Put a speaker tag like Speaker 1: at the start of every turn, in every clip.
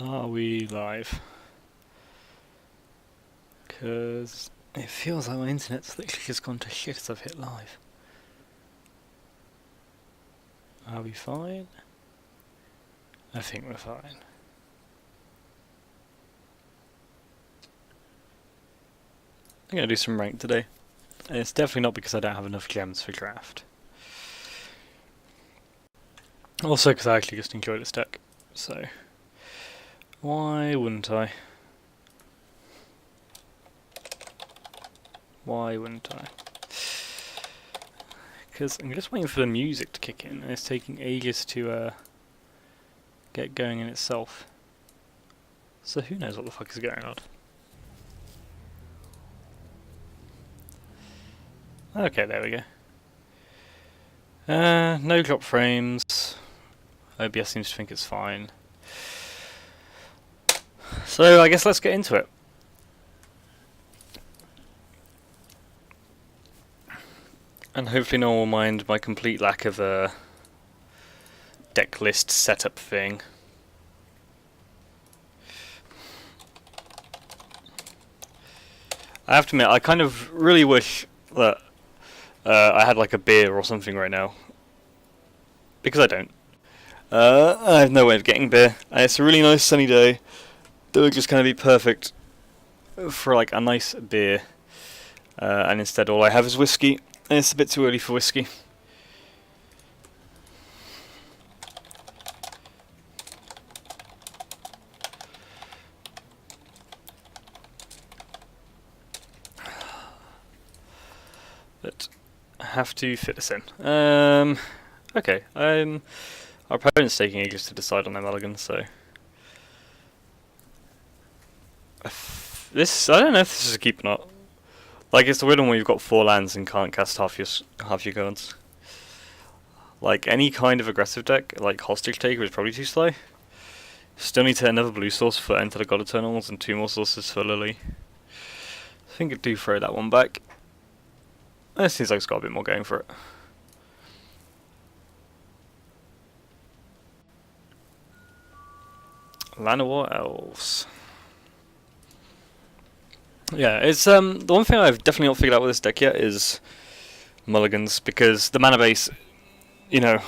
Speaker 1: Are we live? Because it feels like my internet's literally just gone to shit as I've hit live. Are we fine? I think we're fine. I'm going to do some rank today. And it's definitely not because I don't have enough gems for draft. Also because I actually just enjoy this deck. So, why wouldn't I? Why wouldn't I? Because I'm just waiting for the music to kick in, and it's taking ages to get going in itself. So who knows what the fuck is going on? Okay, there we go. No drop frames. OBS seems to think it's fine. So I guess let's get into it. And hopefully no one will mind my complete lack of a deck list setup thing. I have to admit, I kind of really wish that I had like a beer or something right now. Because I don't. I have no way of getting beer. And it's a really nice sunny day. That would just kind of be perfect for like a nice beer. And instead all I have is whiskey. And it's a bit too early for whiskey. But I have to fit this in. Okay. Our opponent's taking ages to decide on their mulligan, so this I don't know if this is a keep or not. Like, it's the weird one where you've got 4 lands and can't cast half your cards. Like, any kind of aggressive deck, like Hostage Taker is probably too slow. Still need to hit another blue source for Enter the God Eternals and 2 more sources for Lily. I think I do throw that one back. It seems like it's got a bit more going for it. Llanowar Elves. Yeah, it's the one thing I've definitely not figured out with this deck yet is mulligans, because the mana base, you know,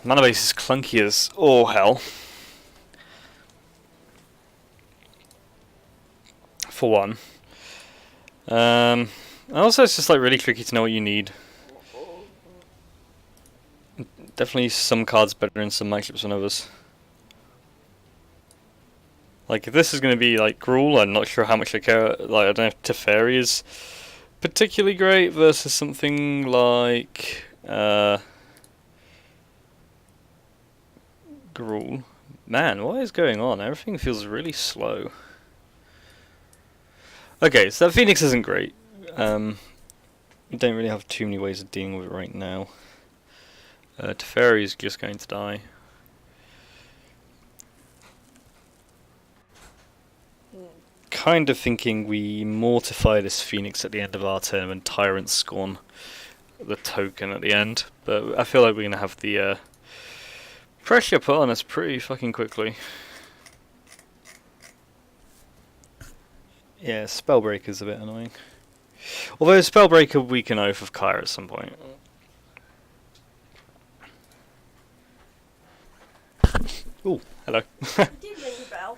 Speaker 1: mana base is clunky as all hell. For one. And also it's just like really tricky to know what you need. Definitely some cards better in some matchups than others. Like, if this is going to be like Gruul, I'm not sure how much I care. Like, I don't know if Teferi is particularly great versus something like Gruul. Man, what is going on? Everything feels really slow. Okay, so that Phoenix isn't great. We don't really have too many ways of dealing with it right now. Teferi is just going to die. Kind of thinking we mortify this Phoenix at the end of our turn and Tyrant Scorn the token at the end, but I feel like we're going to have the pressure put on us pretty fucking quickly. Yeah, Spellbreaker's a bit annoying. Although Spellbreaker we can Oath of Kyra at some point. Ooh, hello.
Speaker 2: Did ring the bell.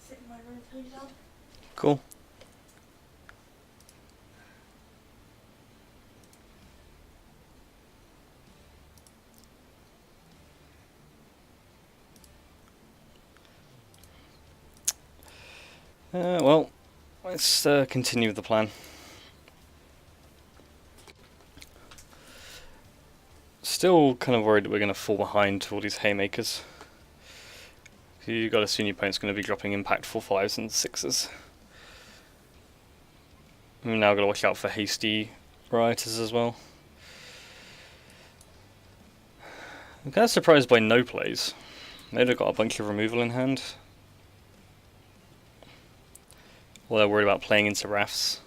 Speaker 2: Sit in my room, please, Dad.
Speaker 1: Cool. Well, let's continue with the plan. Still kind of worried that we're going to fall behind to all these haymakers. You got to assume your opponent's going to be dropping impactful 5s and 6s. We've now got to watch out for hasty rioters as well. I'm kind of surprised by no plays. They'd have got a bunch of removal in hand. Or they're worried about playing into Rafts.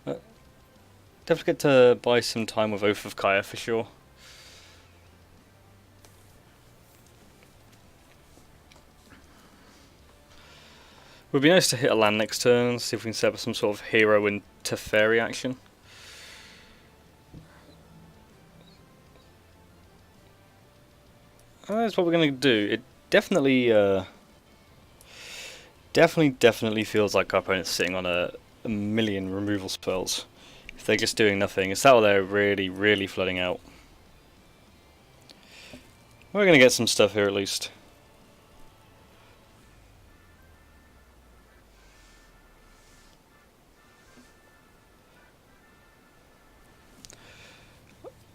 Speaker 1: Definitely get to buy some time with Oath of Kaya for sure. Would be nice to hit a land next turn, see if we can set up some sort of hero into fairy action. That's what we're gonna do. It definitely, definitely feels like our opponent's sitting on a million removal spells. If they're just doing nothing, it's out there really flooding out. We're gonna get some stuff here at least.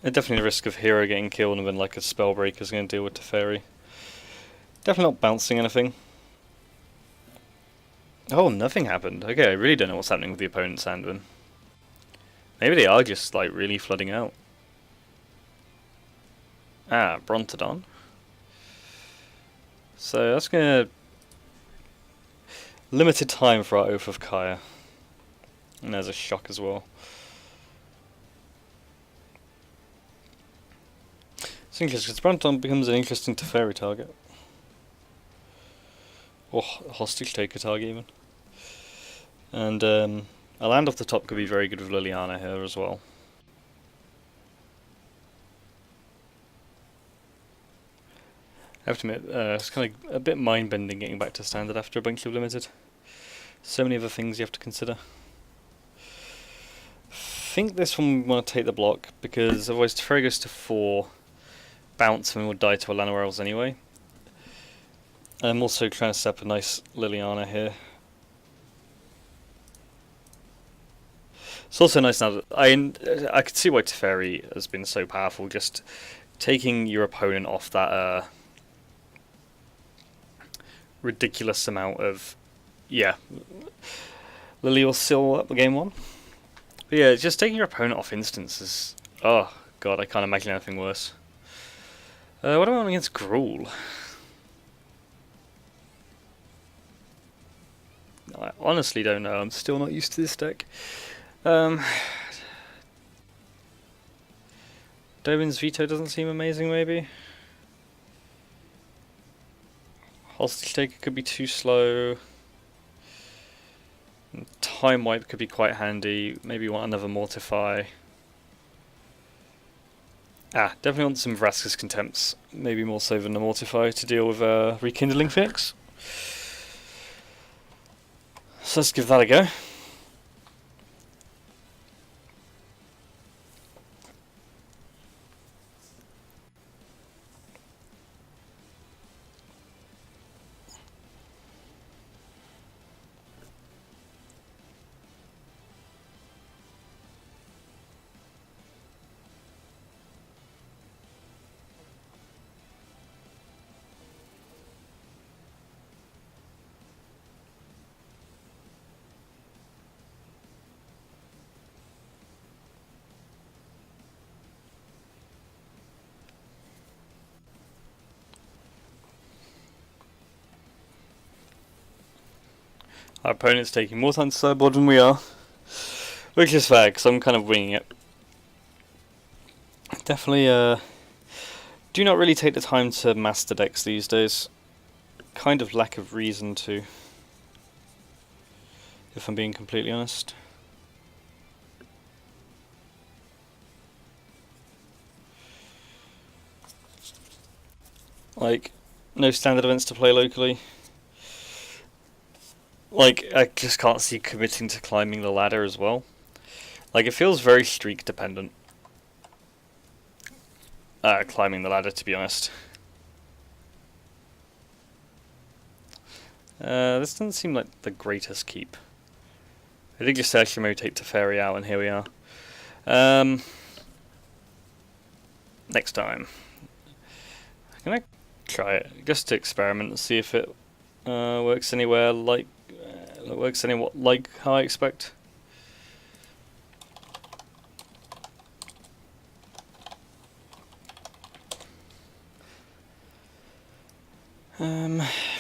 Speaker 1: Definitely the risk of hero getting killed and then like a spellbreaker is going to deal with Teferi. Definitely not bouncing anything. Oh, nothing happened. Okay, I really don't know what's happening with the opponent's hand then. Maybe they are just like really flooding out. Ah, Brontodon. So that's going to... Limited time for our Oath of Kaya. And there's a shock as well. It's interesting because Brontodon becomes an interesting Teferi target. Or hostage taker target even. And a land off the top could be very good with Liliana here as well. I have to admit, it's kind of a bit mind-bending getting back to standard after a bunch of limited. So many other things you have to consider. I think this one we want to take the block because otherwise Teferi goes to 4, bounce and we'll die to a land or else anyway. I'm also trying to set up a nice Liliana here. It's also nice now that I could see why Teferi has been so powerful, just taking your opponent off that ridiculous amount of... Yeah. Lily will still up game 1. But yeah, just taking your opponent off instances. Oh god, I can't imagine anything worse. What am I on against Gruul? I honestly don't know, I'm still not used to this deck. Dovin's Veto doesn't seem amazing, maybe. Hostage Taker could be too slow. Time Wipe could be quite handy. Maybe want another Mortify. Ah, definitely want some Vraska's Contempts. Maybe more so than the Mortify to deal with Rekindling Fix. So let's give that a go. Our opponent's taking more time to sideboard than we are, which is fair because I'm kind of winging it. Definitely do not really take the time to master decks these days. Kind of lack of reason to, if I'm being completely honest. Like, no standard events to play locally. Like, I just can't see committing to climbing the ladder as well. Like, it feels very streak dependent. Climbing the ladder, to be honest. This doesn't seem like the greatest keep. I did just actually rotate Teferi out, and here we are. Next time. I'm gonna try it, just to experiment and see if it works anywhere like... works anywhat like how I expect.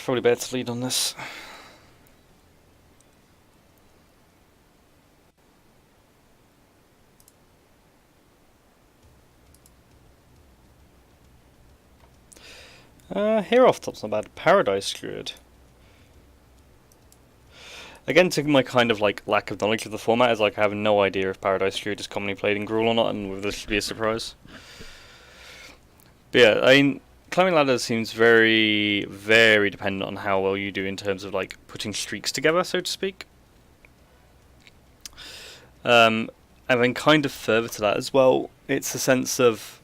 Speaker 1: Probably better to lead on this. Here off top's not bad. Paradise Druid. Again, to my kind of like lack of knowledge of the format, is like I have no idea if Paradise Druid is commonly played in Gruul or not, and whether this should be a surprise. But yeah, I mean, climbing ladders seems very, very dependent on how well you do in terms of like putting streaks together, so to speak. And then kind of further to that as well, it's a sense of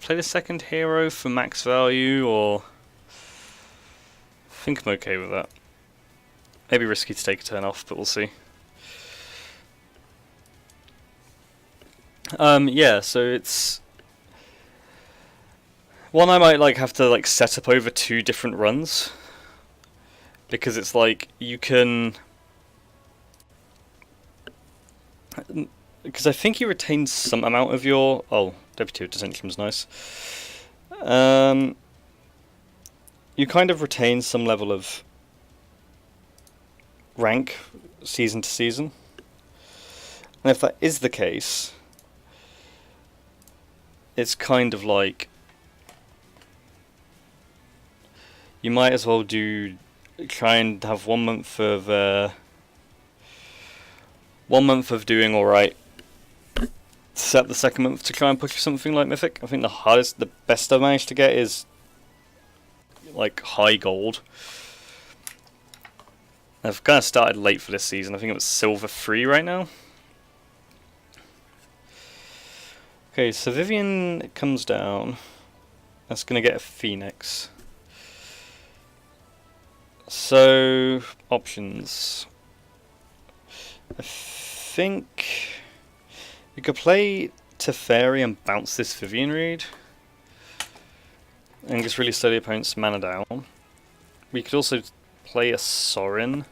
Speaker 1: play the second hero for max value, or I think I'm okay with that. Maybe risky to take a turn off, but we'll see. Yeah, so it's one I might like have to like set up over 2 different runs, because it's like you can, because I think you retain some amount of your Deputy Dissension's nice. You kind of retain some level of rank season to season, and if that is the case, it's kind of like you might as well try and have 1 month of 1 month of doing alright, set the second month to try and push something like Mythic. I think the best I've managed to get is like high gold. I've kind of started late for this season. I think it was silver 3 right now. Okay, so Vivian comes down. That's going to get a Phoenix. So, options. I think we could play Teferi and bounce this Vivian read, and just really slow the opponent's mana down. We could also play a Sorin.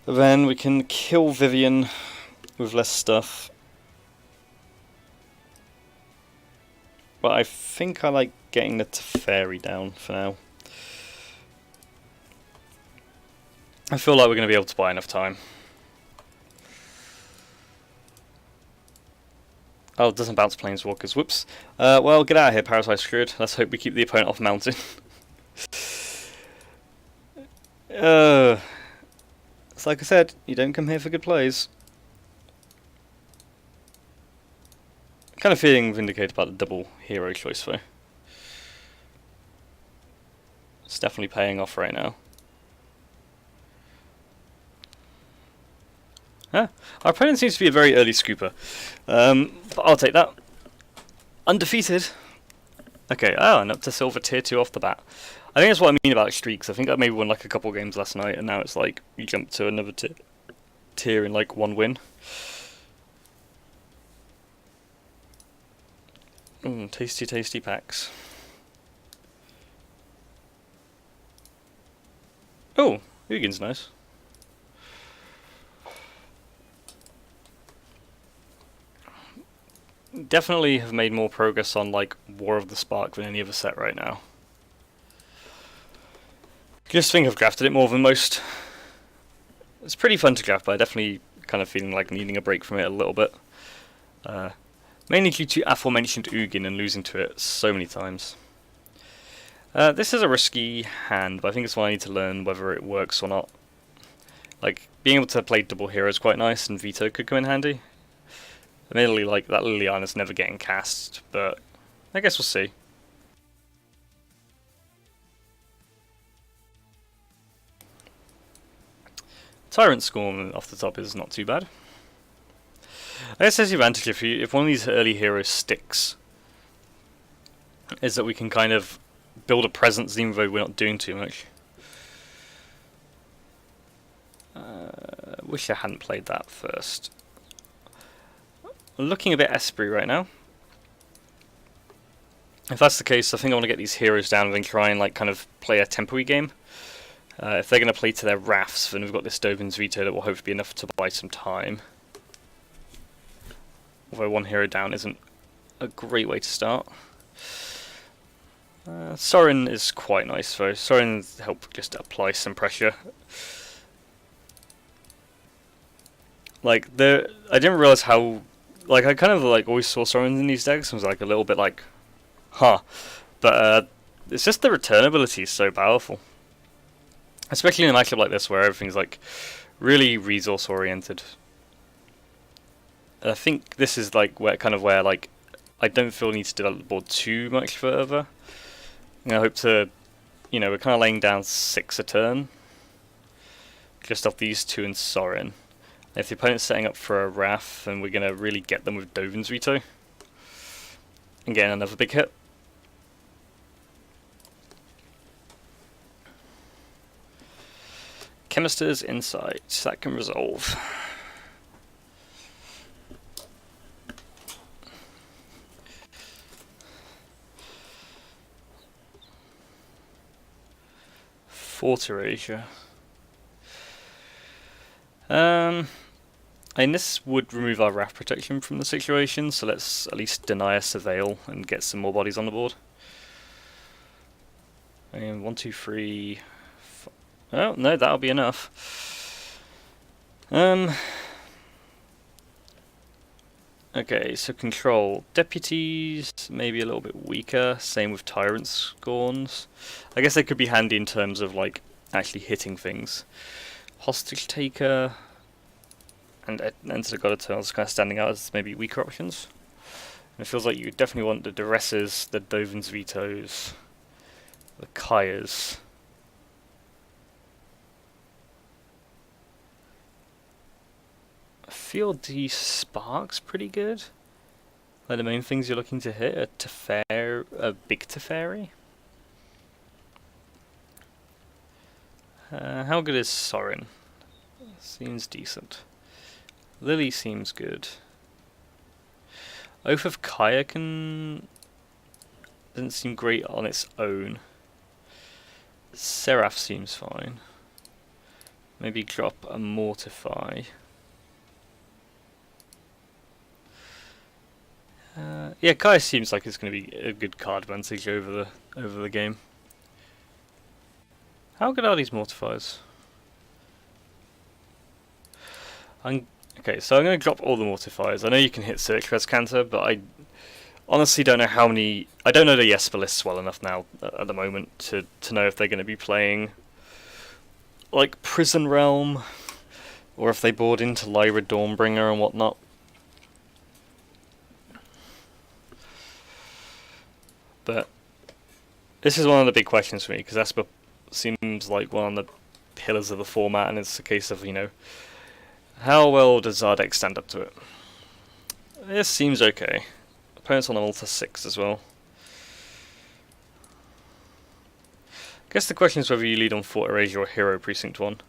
Speaker 1: Then we can kill Vivian with less stuff. But I think I like getting the Teferi down for now. I feel like we're going to be able to buy enough time. Oh, it doesn't bounce Planeswalkers. Whoops. Well, get out of here, Parasite Druid. Let's hope we keep the opponent off mountain. It's like I said, you don't come here for good plays. Kind of feeling vindicated about the double hero choice, though. It's definitely paying off right now. Our opponent seems to be a very early scooper, but I'll take that. Undefeated. Okay, and up to silver tier 2 off the bat. I think that's what I mean about streaks. I think I maybe won like a couple games last night, and now it's like you jump to another tier in like 1 win. Tasty, tasty packs. Oh, Hugin's nice. Definitely have made more progress on like War of the Spark than any other set right now. Just think I've drafted it more than most. It's pretty fun to draft, but I definitely kind of feeling like needing a break from it a little bit. Mainly due to aforementioned Ugin and losing to it so many times. This is a risky hand, but I think it's one I need to learn whether it works or not. Like, being able to play double hero is quite nice, and Veto could come in handy. Admittedly, like, that Liliana's never getting cast, but I guess we'll see. Tyrant Scorn off the top is not too bad. I guess there's the advantage if one of these early heroes sticks, is that we can kind of build a presence even though we're not doing too much. Wish I hadn't played that first. I'm looking a bit Esper right now. If that's the case, I think I want to get these heroes down and then try and like kind of play a tempo-y game. If they're going to play to their Wraths, then we've got this Dovin's Veto that will hopefully be enough to buy some time. Although one hero down isn't a great way to start. Sorin is quite nice though. Sorin help just apply some pressure. Like I didn't realize how. Like I kind of like always saw Sorin in these decks and was like a little bit like, huh. But it's just the return ability is so powerful, especially in a matchup like this where everything's like really resource oriented. I think this is like where like I don't feel need to develop the board too much further. And I hope to, we're kind of laying down 6 a turn, just off these 2 and Sorin. If the opponent's setting up for a Wrath, then we're going to really get them with Dovin's Veto. And getting another big hit. Chemist's Insight, that can resolve. Fort Erasure. And this would remove our Wrath protection from the situation, so let's at least deny a Surveil and get some more bodies on the board. And 1, 2, 3. Oh no, that'll be enough. Okay, so control deputies, maybe a little bit weaker. Same with tyrant scorns. I guess they could be handy in terms of like actually hitting things. Hostage taker and Enter the God Eternals kind of standing out as maybe weaker options. And it feels like you definitely want the Duresses, the Dovin's Vetoes, the Kayas. I feel the Spark's pretty good. Like the main things you're looking to hit are a big Teferi. How good is Sorin? Seems decent. Lily seems good. Oath of Kaya doesn't seem great on its own. Seraph seems fine. Maybe drop a Mortify. Yeah, Kaya seems like it's going to be a good card advantage over the game. How good are these Mortifiers? Okay, so I'm going to drop all the Mortifiers. I know you can hit Search Res Canter, but I honestly don't know how many. I don't know the Esper lists well enough now at the moment to know if they're going to be playing like Prison Realm, or if they board into Lyra Dawnbringer and whatnot. But this is one of the big questions for me, because Esper seems like one of the pillars of the format, and it's a case of, how well does Zardek stand up to it? This seems okay. Opponent's on Altar 6 as well. I guess the question is whether you lead on Fort Erasure or Hero Precinct 1.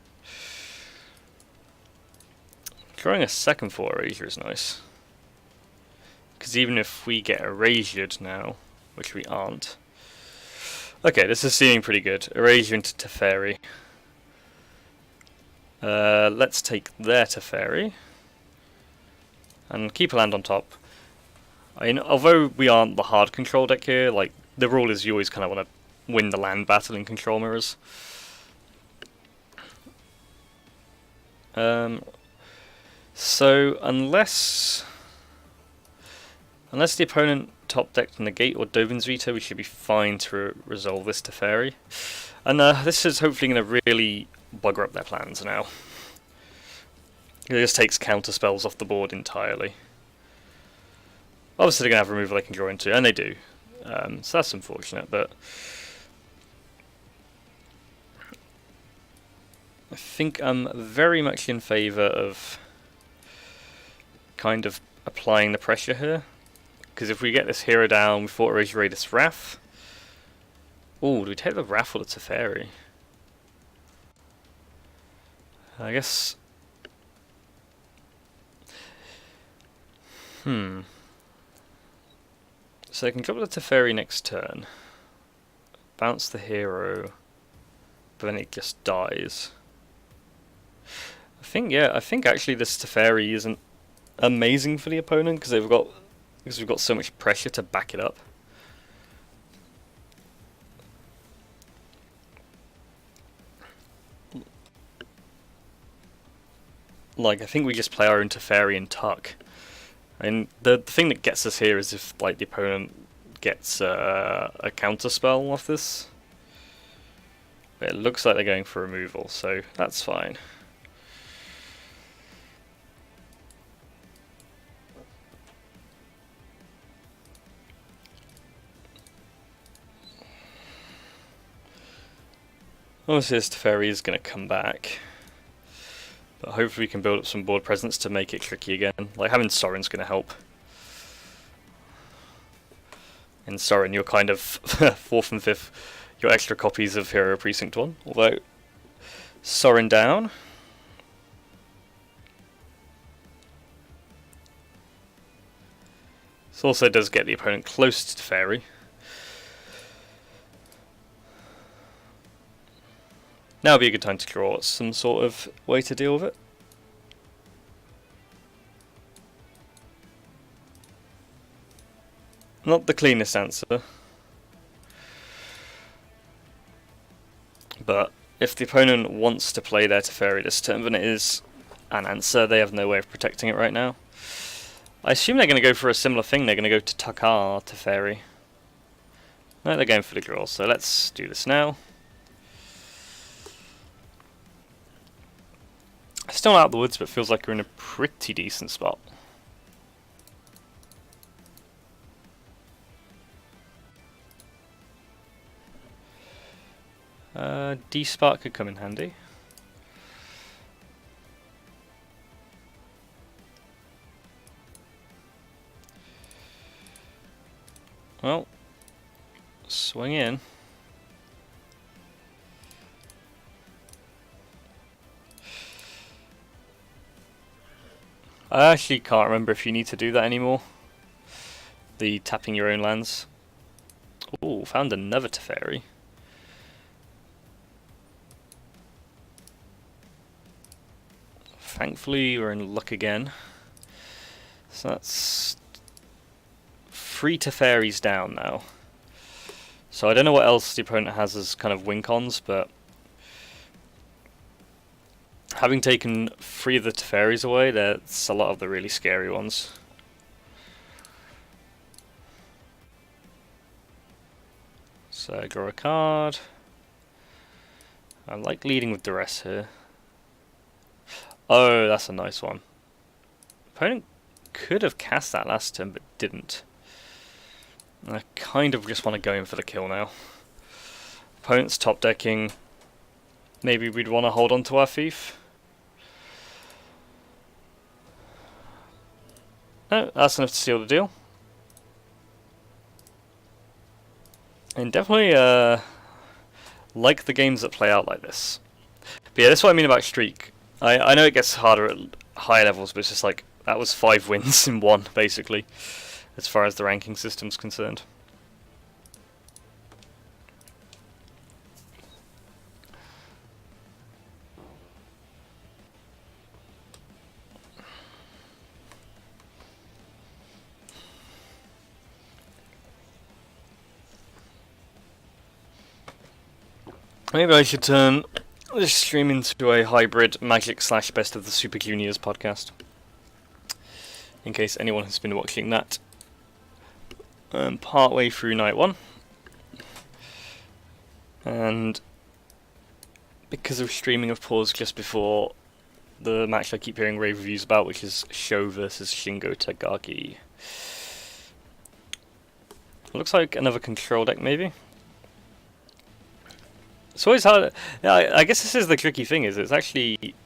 Speaker 1: Drawing a second Fort Erasure is nice. Because even if we get erasured now, which we aren't. Okay, this is seeming pretty good. Erasure into Teferi. Let's take their Teferi. And keep a land on top. Although we aren't the hard control deck here, like, the rule is you always kind of want to win the land battle in control mirrors. So, unless the opponent top decked Negate or Dovin's Veto, we should be fine to resolve this Teferi. And this is hopefully going to really bugger up their plans now. It just takes counter spells off the board entirely. Obviously they're going to have removal they can draw into, and they do. So that's unfortunate, but I think I'm very much in favour of kind of applying the pressure here. Because if we get this hero down, we Fort Erasure this Wrath. Oh, do we take the Wrath or the Teferi? I guess. So I can drop the Teferi next turn. Bounce the hero. But then it just dies. I think actually this Teferi isn't amazing for the opponent because we've got so much pressure to back it up. Like, I think we just play our Interferi and Tuck. And the thing that gets us here is if, like, the opponent gets a counter spell off this. But it looks like they're going for removal, so that's fine. Obviously this Teferi is going to come back. But hopefully we can build up some board presence to make it tricky again. Like, having Sorin's going to help. In Sorin, you're kind of 4th and 5th, your extra copies of Hero Precinct 1. Although, Sorin down. This also does get the opponent close to Teferi. Now would be a good time to draw some sort of way to deal with it. Not the cleanest answer. But if the opponent wants to play their Teferi this turn, then it is an answer. They have no way of protecting it right now. I assume they're going to go for a similar thing. They're going to go to Takar Teferi. No, they're going for the draw, so let's do this now. Still out of the woods, but feels like we're in a pretty decent spot. D-Spark could come in handy. Well, swing in. I actually can't remember if you need to do that anymore. The tapping your own lands. Ooh, found another Teferi. Thankfully, we're in luck again. So that's 3 Teferis down now. So I don't know what else the opponent has as kind of win cons, but having taken 3 of the Teferis away, that's a lot of the really scary ones. So draw a card. I like leading with duress here. Oh, that's a nice one. Opponent could have cast that last turn, but didn't. I kind of just want to go in for the kill now. Opponent's top decking. Maybe we'd want to hold on to our thief. No, that's enough to seal the deal. And definitely like the games that play out like this. But yeah, that's what I mean about streak. I know it gets harder at higher levels, but it's just like, that was 5 wins in 1, basically, as far as the ranking system's concerned. Maybe I should turn this stream into a hybrid Magic / Best of the Super Juniors podcast. In case anyone has been watching that. Partway through night 1. And because of streaming, of course, just before the match I keep hearing rave reviews about, which is Sho versus Shingo Takagi. Looks like another control deck, maybe. It's always hard. Yeah, I guess this is the tricky thing. Is it's actually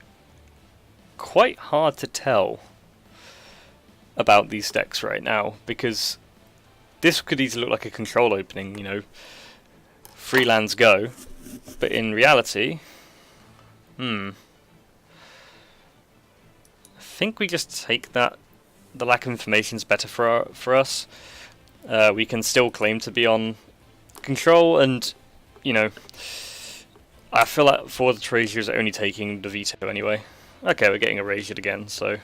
Speaker 1: quite hard to tell about these decks right now, because this could easily look like a control opening. You know, 3 lands go, but in reality, I think we just take that. The lack of information is better for us. We can still claim to be on control, and you know, I feel like for the Treasures are only taking the veto anyway. Okay, we're getting erased again, so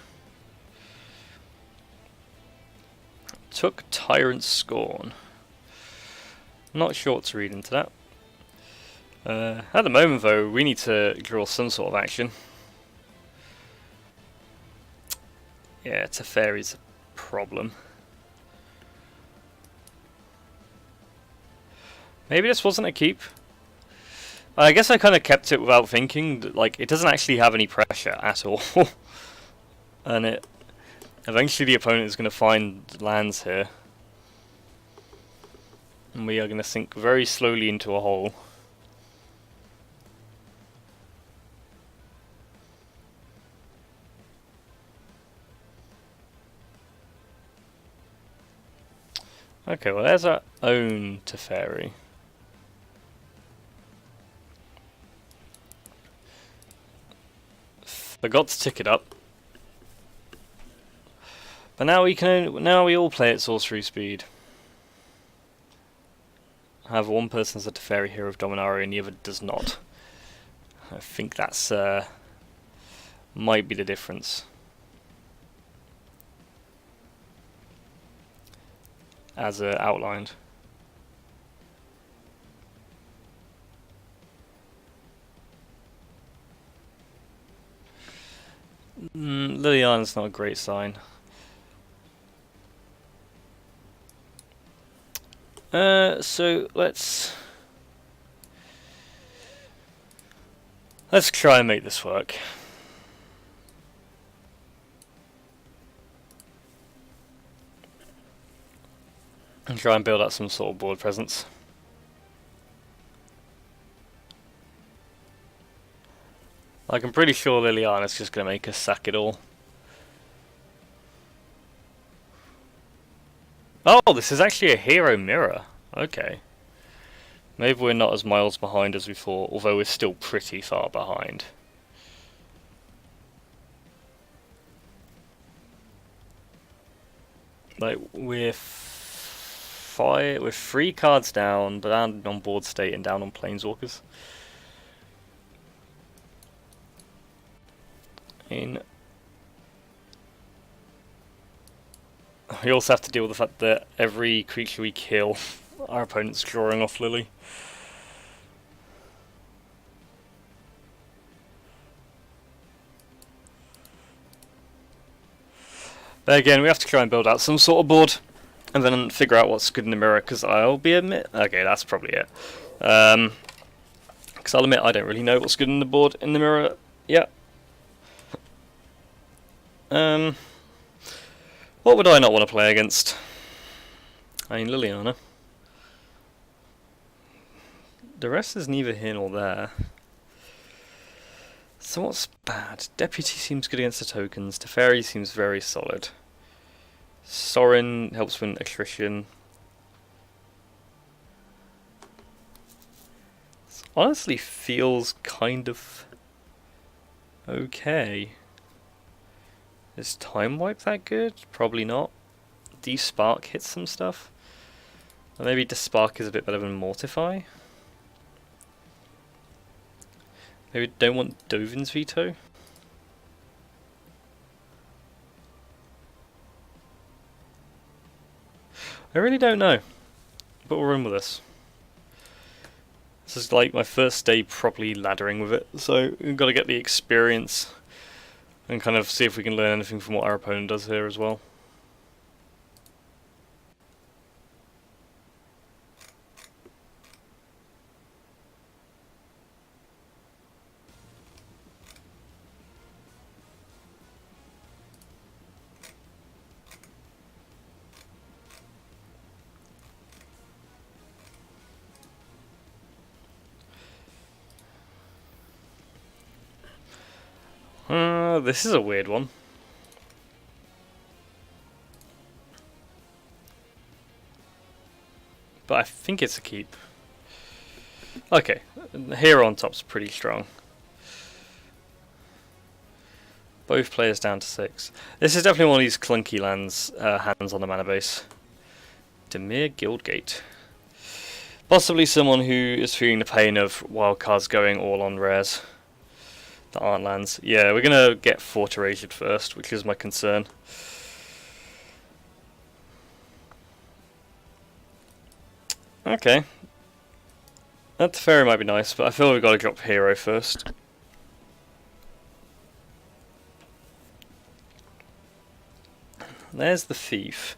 Speaker 1: Took Tyrant Scorn. Not sure what to read into that. At the moment, though, we need to draw some sort of action. Yeah, Teferi's a problem. Maybe this wasn't a keep. I guess I kind of kept it without thinking. Like, it doesn't actually have any pressure at all. And eventually the opponent is going to find lands here. And we are going to sink very slowly into a hole. Okay, well there's our own Teferi. Forgot to tick it up. But now we all play at sorcery speed. However, one person has a Teferi here of Dominaria and the other does not. I think that's might be the difference. As outlined. Liliana's not a great sign. So let's try and make this work. And try and build out some sort of board presence. Like, I'm pretty sure Liliana's just going to make us sack it all. Oh, this is actually a hero mirror. Okay. Maybe we're not as miles behind as we thought, although we're still pretty far behind. Like, we're 3 cards down, but down on board state and down on Planeswalkers. We also have to deal with the fact that every creature we kill, our opponent's drawing off Lily. But again, we have to try and build out some sort of board, and then figure out what's good in the mirror, because I'll be okay, that's probably it. Because I'll admit I don't really know what's good in the board in the mirror yet. What would I not want to play against? I mean, Liliana. The rest is neither here nor there. So what's bad? Deputy seems good against the tokens. Teferi seems very solid. Sorin helps win attrition. This honestly feels kind of okay. Is Time Wipe that good? Probably not. Despark hits some stuff. Or maybe Despark is a bit better than Mortify. Maybe don't want Dovin's Veto. I really don't know, but we'll run with this. This is like my first day properly laddering with it, so we've got to get the experience and kind of see if we can learn anything from what our opponent does here as well. This is a weird one. But I think it's a keep. Okay, hero on top's pretty strong. Both players down to 6. This is definitely one of these clunky lands, hands on the mana base. Dimir Guildgate. Possibly someone who is feeling the pain of wildcards going all on rares that aren't lands. Yeah, we're gonna get Forteraged first, which is my concern. Okay. That Teferi might be nice, but I feel we've got to drop hero first. There's the thief.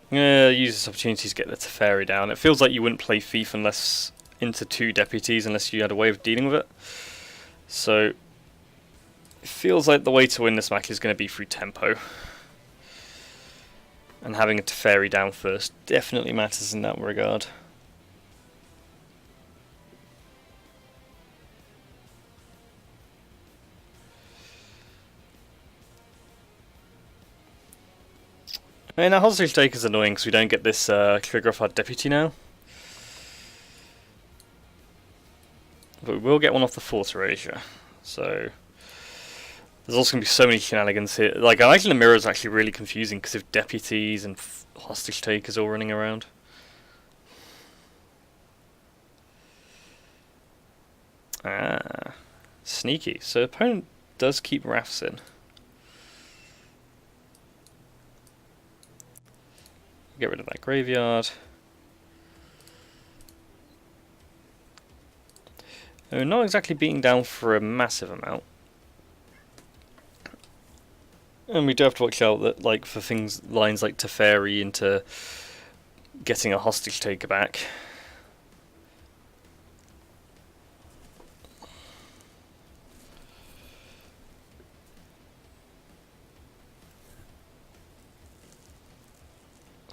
Speaker 1: I'm going to use this opportunity to get the Teferi down. It feels like you wouldn't play thief unless into 2 deputies unless you had a way of dealing with it. So it feels like the way to win this match is going to be through tempo. And having a Teferi down first definitely matters in that regard. I mean, our hostage take is annoying because we don't get this trigger off our deputy now. But we will get one off the Fort Erasure. So there's also going to be so many shenanigans here. Like, I imagine the mirror is actually really confusing because of deputies and hostage takers all running around. Ah, sneaky. So the opponent does keep rafts in. Get rid of that graveyard. We're not exactly beating down for a massive amount. And we do have to watch out that, like, for lines like Teferi into getting a hostage taker back.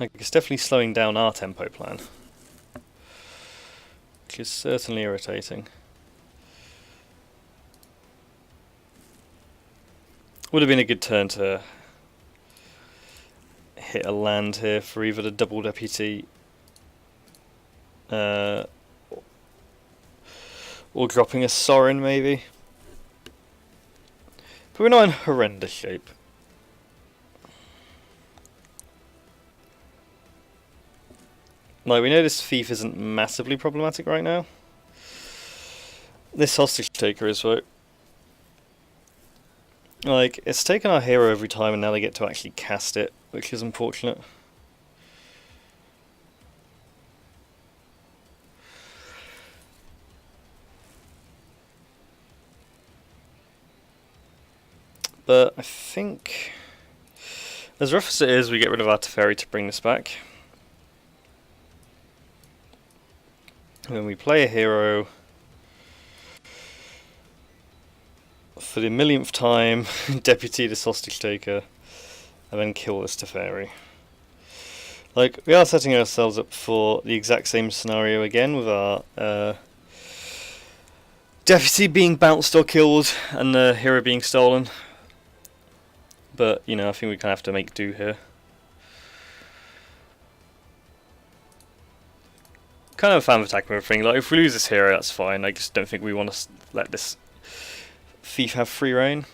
Speaker 1: Like, it's definitely slowing down our tempo plan, which is certainly irritating. Would have been a good turn to hit a land here for either the double deputy or dropping a Sorin maybe. But we're not in horrendous shape. Like, we know this thief isn't massively problematic right now. This hostage taker is, though. Like, it's taken our hero every time and now they get to actually cast it, which is unfortunate. But I think, as rough as it is, we get rid of our Teferi to bring this back. When we play a hero for the millionth time, deputy this hostage taker, and then kill this Teferi. Like, we are setting ourselves up for the exact same scenario again with our deputy being bounced or killed and the hero being stolen. But, you know, I think we kind of have to make do here. Kind of a fan of attacking everything. Like, if we lose this hero, that's fine. I just don't think we want to let this thief have free reign.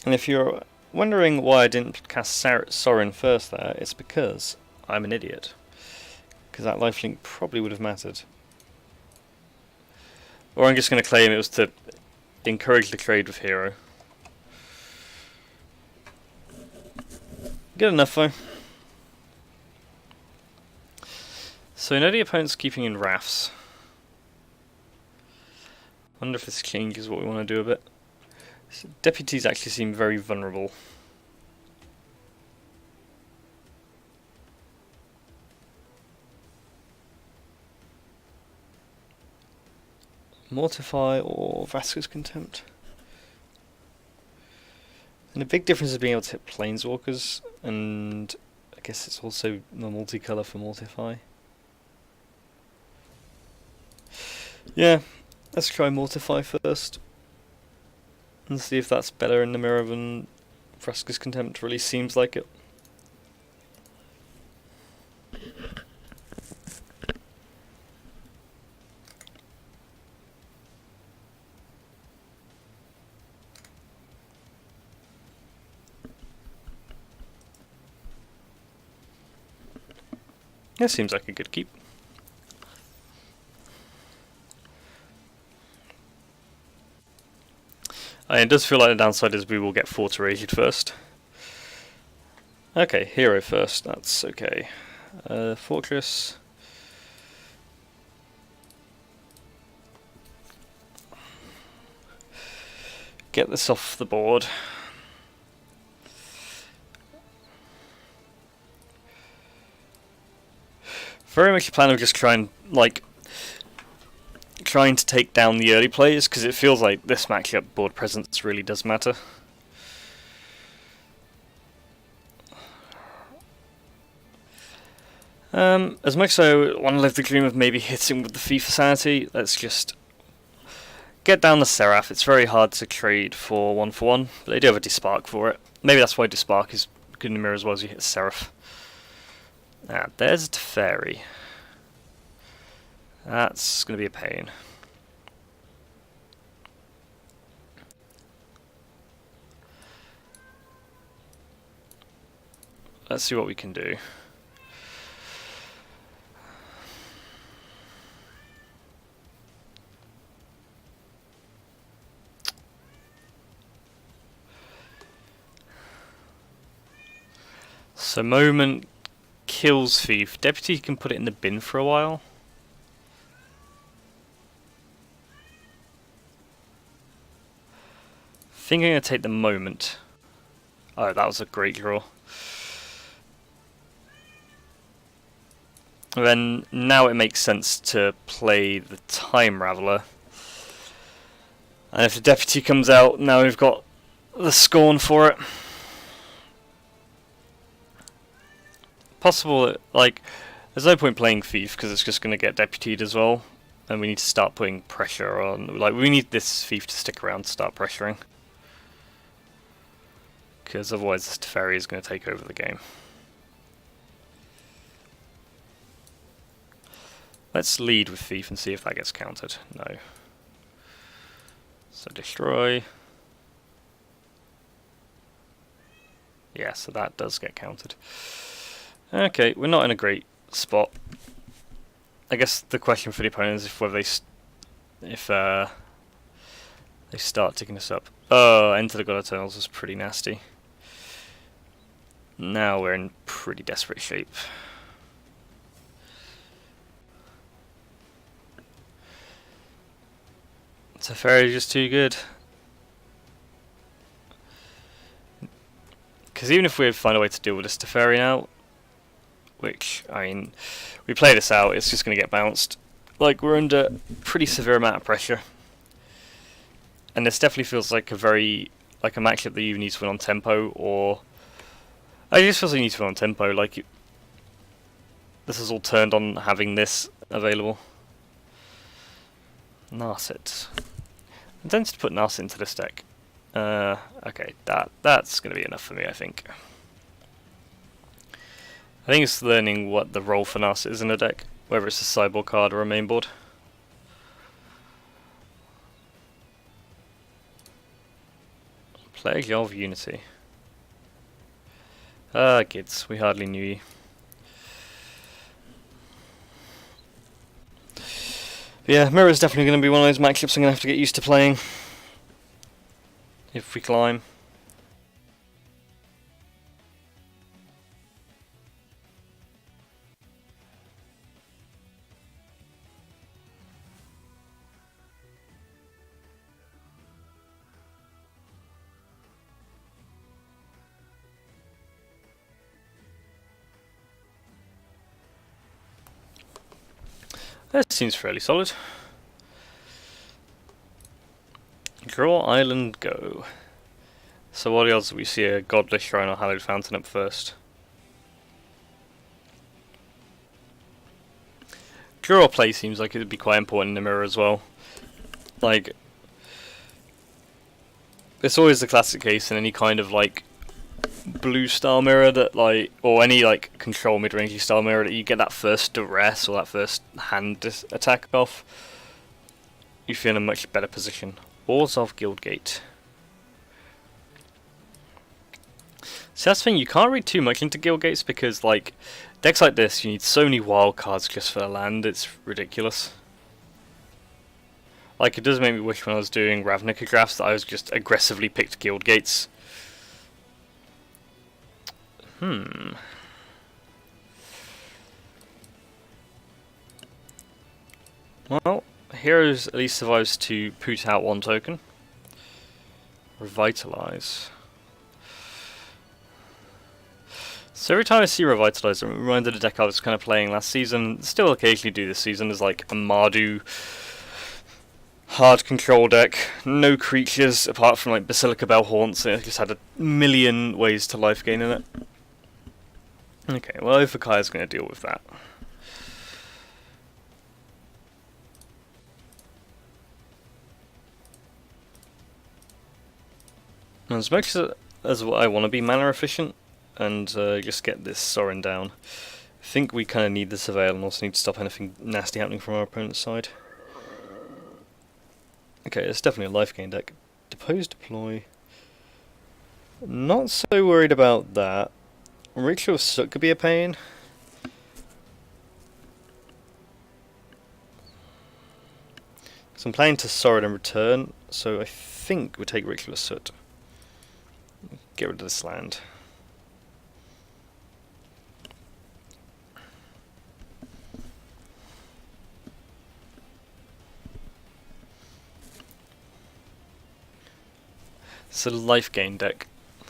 Speaker 1: And if you're wondering why I didn't cast Sorin first there, it's because I'm an idiot. Because that lifelink probably would have mattered. Or I'm just going to claim it was to encourage the trade with hero. Good enough though. So I know the opponent's keeping in rafts. Wonder if this changes what we want to do a bit. So deputies actually seem very vulnerable. Mortify or Vasquez Contempt. And the big difference is being able to hit Planeswalkers, and I guess it's also the multicolour for Mortify. Yeah, let's try Mortify first. And see if that's better in the mirror than Vraska's Contempt really seems like it. That seems like a good keep. And it does feel like the downside is we will get Fort Erased first. Okay, hero first, that's okay. Fortress. Get this off the board. Very much a plan of just trying to take down the early players, because it feels like this matchup board presence really does matter. As much as I want to live the dream of maybe hitting with the FIFA sanity, let's just get down the Seraph. It's very hard to trade for 1-for-1, but they do have a Despark for it. Maybe that's why Despark is good in the mirror as well as you hit Seraph. Ah, there's a Teferi. That's going to be a pain. Let's see what we can do. So Moment kills Thief. Deputy can put it in the bin for a while. I think I'm going to take the Moment. Oh, that was a great draw. And then now it makes sense to play the Time Raveler. And if the Deputy comes out, now we've got the Scorn for it. Possible, like, there's no point playing Thief because it's just going to get deputied as well, and we need to start putting pressure on. Like, we need this Thief to stick around to start pressuring, because otherwise this Teferi is going to take over the game. Let's lead with Thief and see if that gets countered. No. So destroy. Yeah, so that does get countered. Okay, we're not in a great spot. I guess the question for the opponent is if whether they start ticking us up. Oh, Enter the God Eternals was pretty nasty. Now we're in pretty desperate shape. Teferi is just too good. Because even if we find a way to deal with this Teferi now, which, I mean, we play this out, it's just going to get bounced. Like, we're under a pretty severe amount of pressure. And this definitely feels like a matchup that you need to win on tempo, or... I just feels like you need to win on tempo, like, this is all turned on having this available. Narset. I'm tempted to put Narset into this deck. Okay, that's going to be enough for me, I think. I think it's learning what the role for Narset is in a deck, whether it's a sideboard card or a main board. Plague of Unity. Ah, kids, we hardly knew you. But yeah, Mirror is definitely going to be one of those matchups I'm going to have to get used to playing. If we climb. That seems fairly solid. Draw Island Go. So what else do we see? A Godless Shrine or Hallowed Fountain up first. Draw play seems like it would be quite important in the mirror as well. Like, it's always the classic case in any kind of like blue style mirror that like, or any like control mid-rangey style mirror, that you get that first duress or that first hand attack off, you feel in a much better position. Wars of Guildgate. So that's the thing, you can't read too much into Guildgates because like decks like this you need so many wild cards just for the land, it's ridiculous. Like, it does make me wish when I was doing Ravnica drafts that I was just aggressively picked Guildgates. Well, Heroes at least survives to put out one token. Revitalize. So every time I see Revitalize, I'm reminded of the deck I was kind of playing last season, still occasionally do this season, is like a Mardu hard control deck, no creatures apart from like Basilica Bell Haunts, it just had a million ways to life gain in it. Okay, well Overkai's going to deal with that. As much as I want to be mana efficient and just get this Sorin down, I think we kind of need the Surveil and also need to stop anything nasty happening from our opponent's side. Okay, it's definitely a life gain deck. Depose, deploy. Not so worried about that. Ritual of Soot could be a pain. So I'm planning to Sorin and return, so I think we'll take Ritual of Soot. Get rid of this land. It's a life gain deck.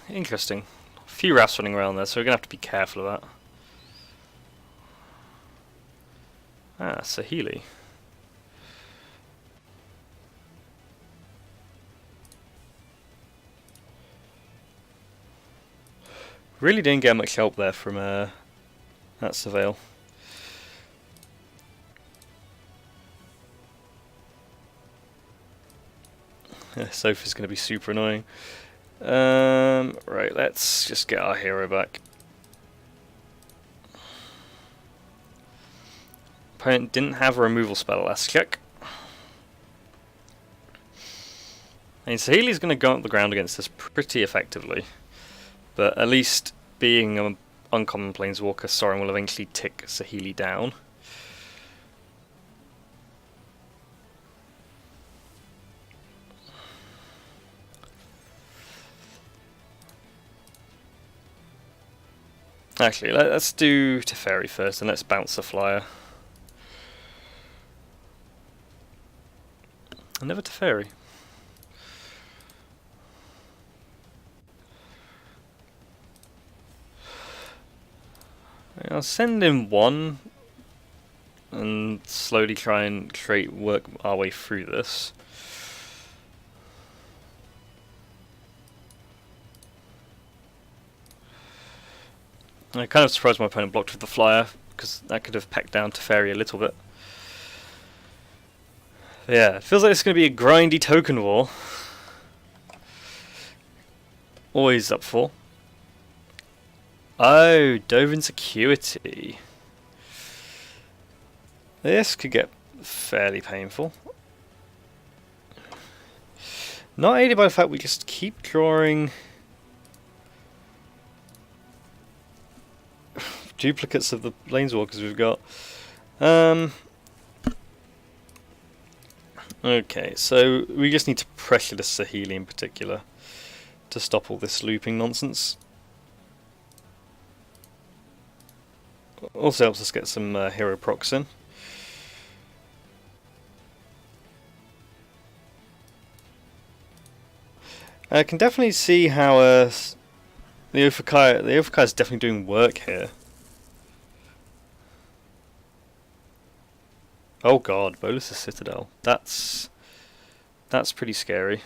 Speaker 1: Interesting. A few Wraths running around there, so we're going to have to be careful of that. Ah, Saheeli. Really didn't get much help there from that Surveil. Sophie's going to be super annoying. Right, let's just get our hero back. Opponent didn't have a removal spell last check. And Saheeli's going to go up the ground against us pretty effectively. But at least being an uncommon planeswalker, Sorin will eventually tick Saheeli down. Actually, let's do Teferi first, and let's bounce the flyer. Never Teferi. I'll send in one, and slowly try and work our way through this. I'm kind of surprised my opponent blocked with the flyer, because that could have pecked down Teferi a little bit. But yeah, it feels like it's going to be a grindy token war. Always up for. Oh, Dovin's Acuity. This could get fairly painful. Not aided by the fact we just keep drawing duplicates of the planeswalkers we've got. Okay, so we just need to pressure the Saheeli in particular to stop all this looping nonsense. Also helps us get some hero procs in. I can definitely see how the Overkai is definitely doing work here. Oh god, Bolus's Citadel. That's pretty scary.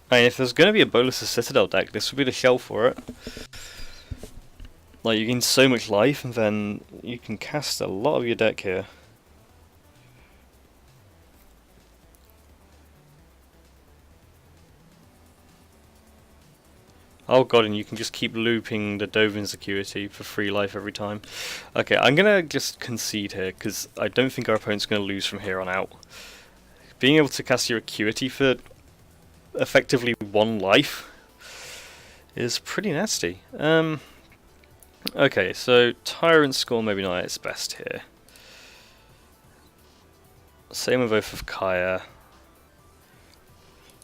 Speaker 1: I mean, if there's going to be a Bolus's Citadel deck, this would be the shell for it. Like, you gain so much life, and then you can cast a lot of your deck here. Oh god, and you can just keep looping the Dovin's Acuity for free life every time. Okay, I'm going to just concede here, because I don't think our opponent's going to lose from here on out. Being able to cast your Acuity for effectively one life is pretty nasty. Okay, so Tyrant score maybe not at its best here. Same with Oath of Kaya.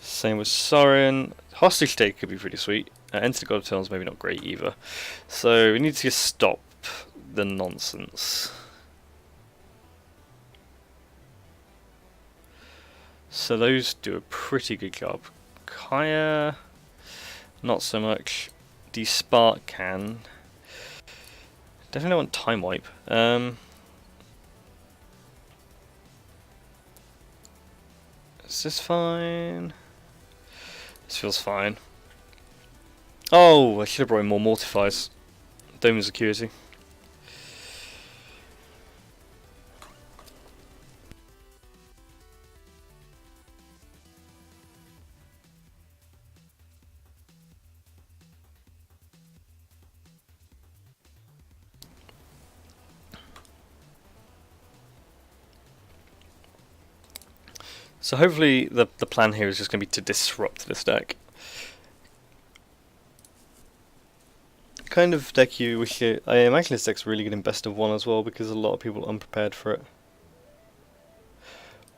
Speaker 1: Same with Sorin. Hostage Take could be pretty sweet. Enter the God of Turns maybe not great either. So we need to just stop the nonsense. So those do a pretty good job. Kaya, not so much. Despark can. Definitely want Time Wipe. Is this fine? This feels fine. Oh, I should have brought in more Mortifiers. Dome of Security. So hopefully the plan here is just going to be to disrupt this deck. Kind of deck you wish it... I imagine this deck's really good in best of one as well because a lot of people are unprepared for it.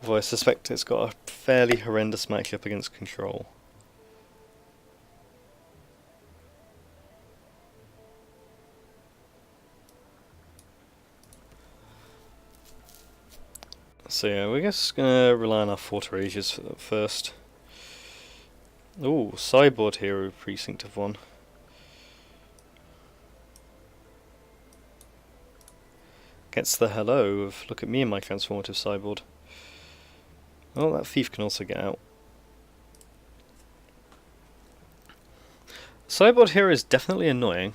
Speaker 1: Although I suspect it's got a fairly horrendous matchup against Control. So yeah, we're just gonna rely on our Forterages first. Ooh, Sideboard Hero Precinct of 1. Gets the hello of look at me and my transformative sideboard. Well, that thief can also get out. Sideboard Hero is definitely annoying.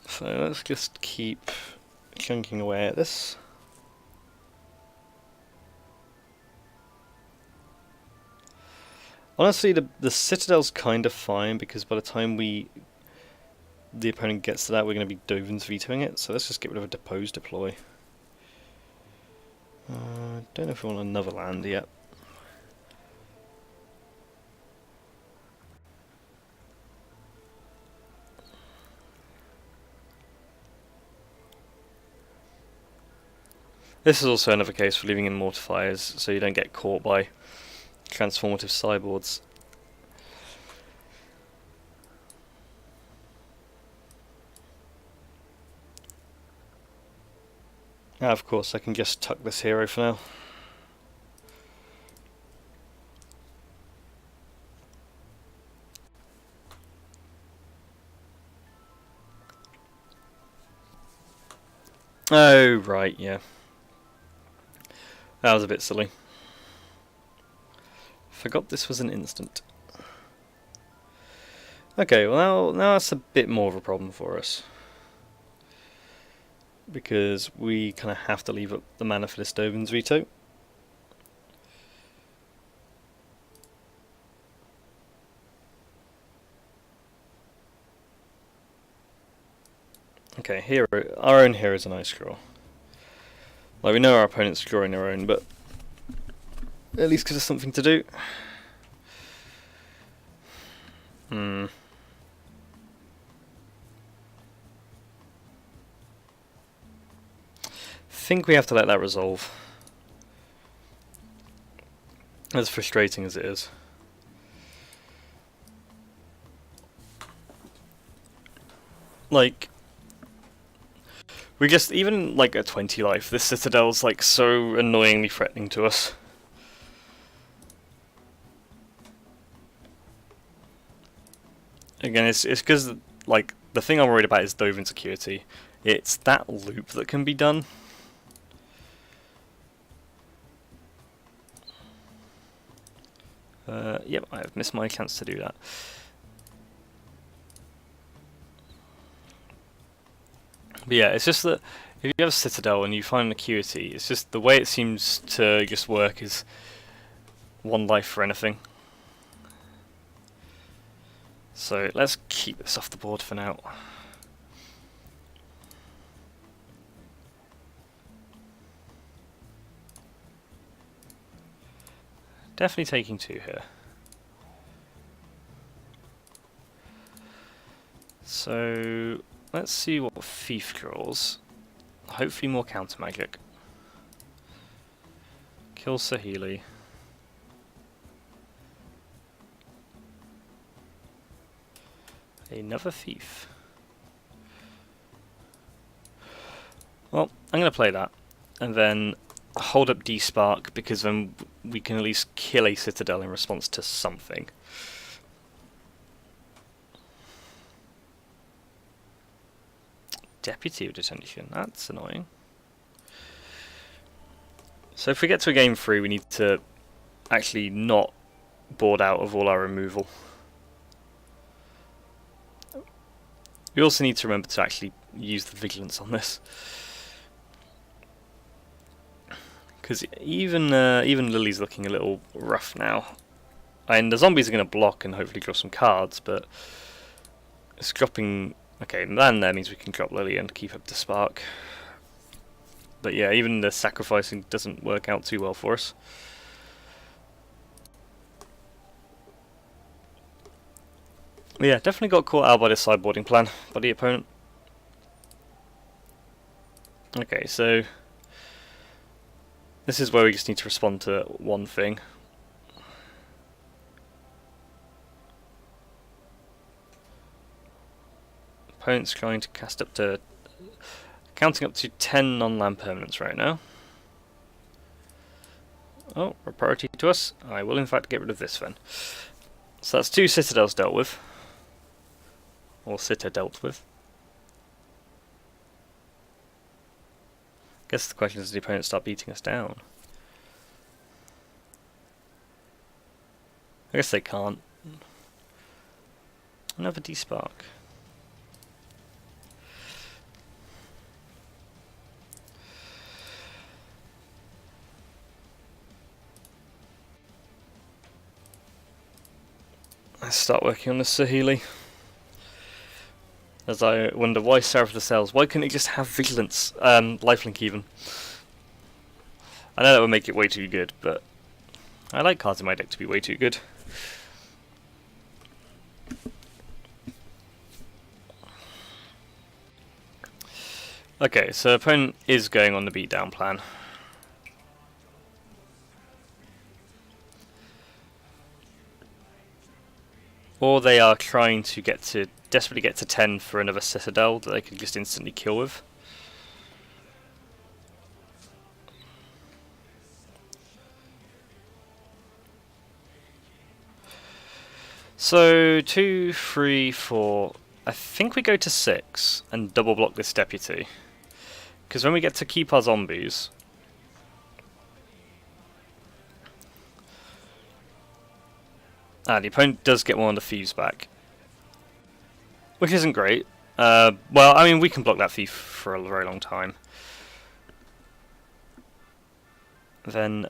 Speaker 1: So let's just keep chunking away at this. Honestly, the Citadel's kind of fine because by the time the opponent gets to that, we're going to be Dovin's vetoing it. So let's just get rid of a Depose Deploy. Don't know if we want another land yet. This is also another case for leaving in Mortifiers, so you don't get caught by transformative sideboards. Of course, I can just tuck this hero for now. Oh, right, yeah. That was a bit silly. Forgot this was an instant. Okay, well now that's a bit more of a problem for us. Because we kind of have to leave up the mana for this Dovin's veto. Okay, hero. Our own hero is a nice draw. Like, we know our opponent's drawing their own, but at least gives us something to do. I think we have to let that resolve. As frustrating as it is. Like, we just, even like at 20 life, this Citadel's like so annoyingly threatening to us. Again, it's because, like, the thing I'm worried about is Dove insecurity. It's that loop that can be done. Yep, I've missed my chance to do that. But yeah, it's just that if you have a Citadel and you find an Acuity, it's just the way it seems to just work is one life for anything. So let's keep this off the board for now. Definitely taking 2 here. So let's see what Thief draws. Hopefully more counter magic. Kill Sahili. Another Thief. Well, I'm going to play that, and then hold up D-Spark, because then we can at least kill a Citadel in response to something. Deputy of Detention, that's annoying. So if we get to a game 3, we need to actually not board out of all our removal. We also need to remember to actually use the Vigilance on this. Because even Lily's looking a little rough now. And the zombies are going to block and hopefully draw some cards, but it's dropping... Okay, land there means we can drop Lily and keep up the Spark. But yeah, even the sacrificing doesn't work out too well for us. But yeah, definitely got caught out by this sideboarding plan by the opponent. Okay, so this is where we just need to respond to one thing. Opponent's trying to cast up to... counting up to 10 non-land permanents right now. Oh, a priority to us. I will in fact get rid of this then. So that's 2 Citadels dealt with. Or Citta dealt with. Guess the question is, does the opponent start beating us down? I guess they can't. Another D-Spark. Let's start working on this Sahili. As I wonder why Seraph of the Cells. Why couldn't it just have Vigilance? Lifelink even. I know that would make it way too good, but I like cards in my deck to be way too good. Okay, so opponent is going on the beatdown plan. Or they are trying to desperately get to 10 for another Citadel that they can just instantly kill with. So 2, 3, 4. I think we go to 6 and double block this Deputy. Because when we get to keep our zombies, the opponent does get one of the thieves back, which isn't great. Well, I mean, we can block that thief for a very long time. Then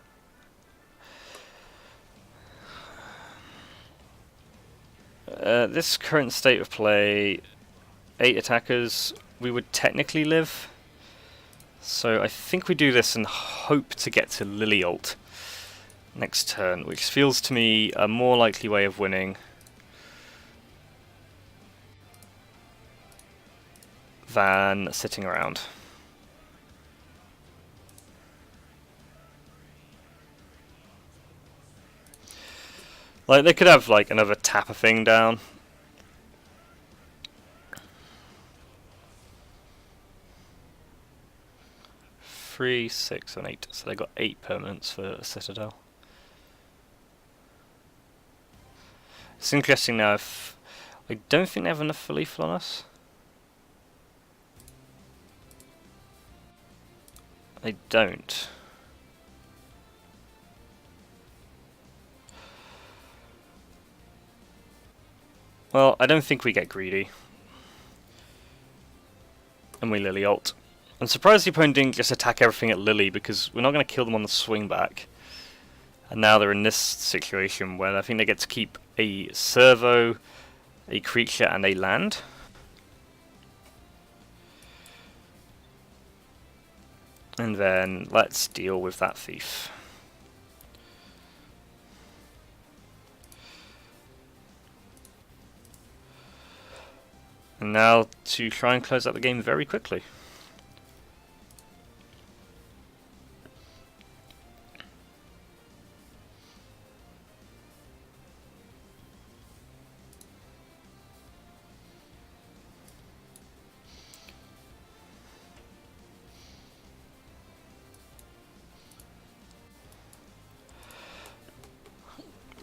Speaker 1: this current state of play, 8 attackers, we would technically live. So I think we do this and hope to get to Lily ult next turn, which feels to me a more likely way of winning than sitting around. Like, they could have like another tapper thing down. Three, 6, and 8. So they got 8 permanents for a Citadel. It's interesting now if... I don't think they have enough for lethal on us. They don't. Well, I don't think we get greedy. And we Lily ult. I'm surprised the opponent didn't just attack everything at Lily, because we're not going to kill them on the swing back. And now they're in this situation where I think they get to keep a servo, a creature, and a land. And then let's deal with that thief. And now to try and close out the game very quickly.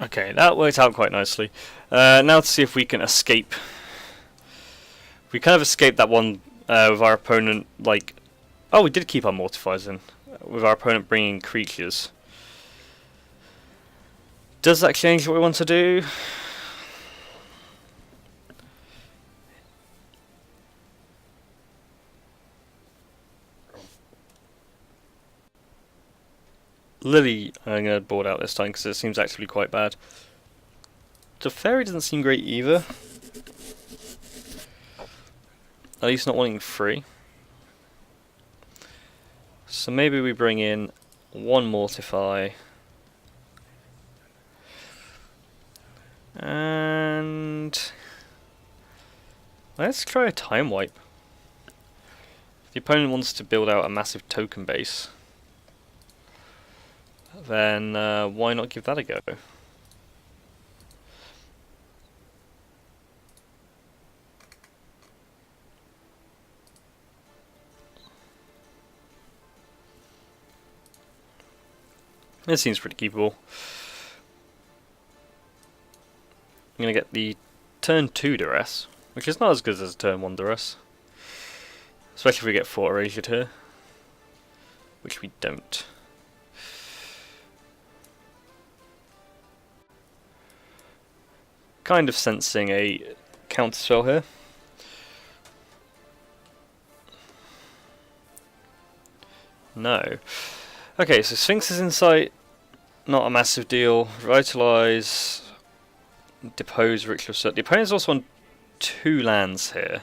Speaker 1: Okay, that worked out quite nicely. Now to see if we can escape. We kind of escaped that one with our opponent, like... Oh, we did keep our mortifiers in. With our opponent bringing creatures. Does that change what we want to do? Lily, I'm going to board out this time because it seems actually quite bad. The fairy doesn't seem great either. At least not wanting free. So maybe we bring in one mortify. And let's try a time wipe. If the opponent wants to build out a massive token base, then why not give that a go? It seems pretty keepable. I'm going to get the turn 2 duress, which is not as good as turn 1 duress. Especially if we get 4 erasure here, which we don't. Kind of sensing a counter spell here. No. Okay, so Sphinx's Insight, not a massive deal. Revitalize, Depose, Ritual Set. The opponent's also on 2 lands here.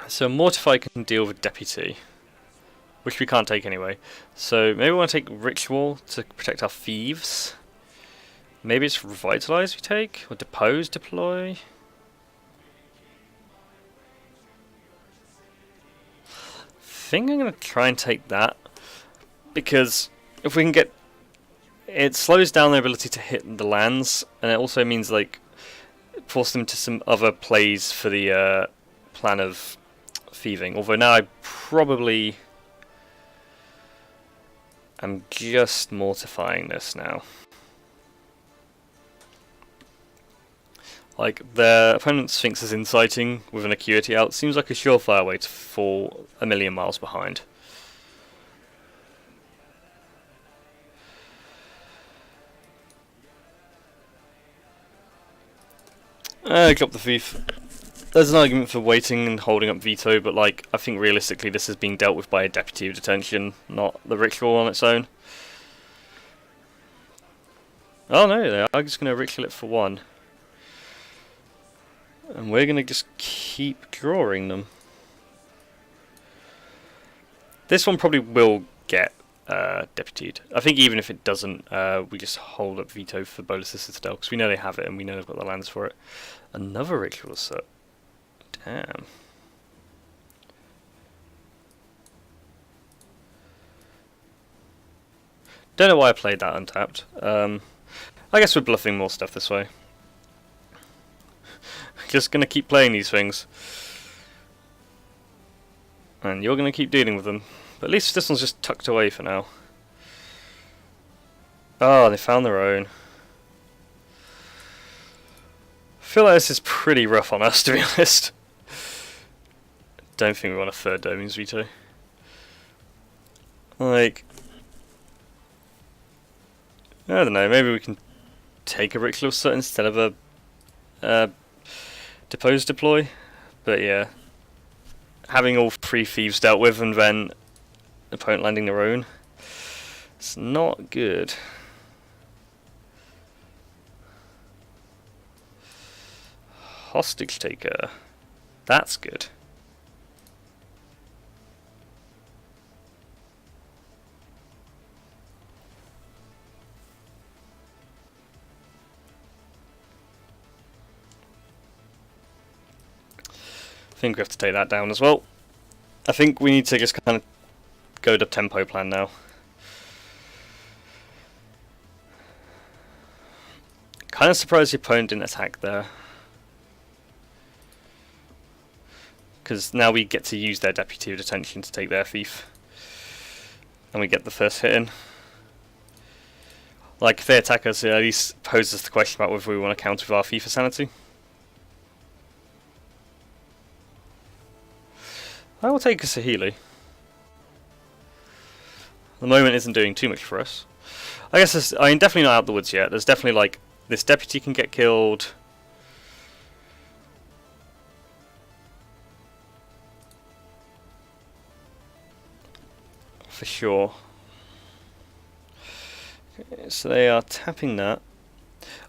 Speaker 1: So Mortify can deal with Deputy, which we can't take anyway. So maybe we want to take Ritual to protect our thieves. Maybe it's Revitalize we take, or Depose deploy. I think I'm going to try and take that, because if we can get... It slows down their ability to hit the lands, and it also means, like, force them to some other plays for the plan of thieving. Although now I probably am just mortifying this now. Like, their opponent's Sphinx is inciting with an Acuity out. Seems like a surefire way to fall a million miles behind. Drop the thief. There's an argument for waiting and holding up veto, but like, I think realistically this is being dealt with by a Deputy of Detention, not the Ritual on its own. Oh no, they are just going to Ritual it for 1. And we're going to just keep drawing them. This one probably will get deputied. I think even if it doesn't, we just hold up veto for Bolus's Citadel, because we know they have it and we know they've got the lands for it. Another Ritual set. Damn. Don't know why I played that untapped. I guess we're bluffing more stuff this way. Just gonna keep playing these things. And you're gonna keep dealing with them. But at least this one's just tucked away for now. Oh, they found their own. I feel like this is pretty rough on us, to be honest. Don't think we want a 3rd Domains veto. Like... I don't know, maybe we can take a Ritual set instead of a Depose deploy, but yeah, having all 3 thieves dealt with and then opponent landing their own, it's not good. Hostage taker, that's good. think we have to take that down as well. I think we need to just kind of go the tempo plan now. Kind of surprised the opponent didn't attack there. Because now we get to use their Deputy of Detention to take their thief. And we get the first hit in. Like, if they attack us, it at least poses the question about whether we want to counter with our thief for sanity. I will take a Sahili. The moment isn't doing too much for us. I guess I mean, definitely not out the woods yet. There's definitely, like, this Deputy can get killed. For sure. Okay, so they are tapping that.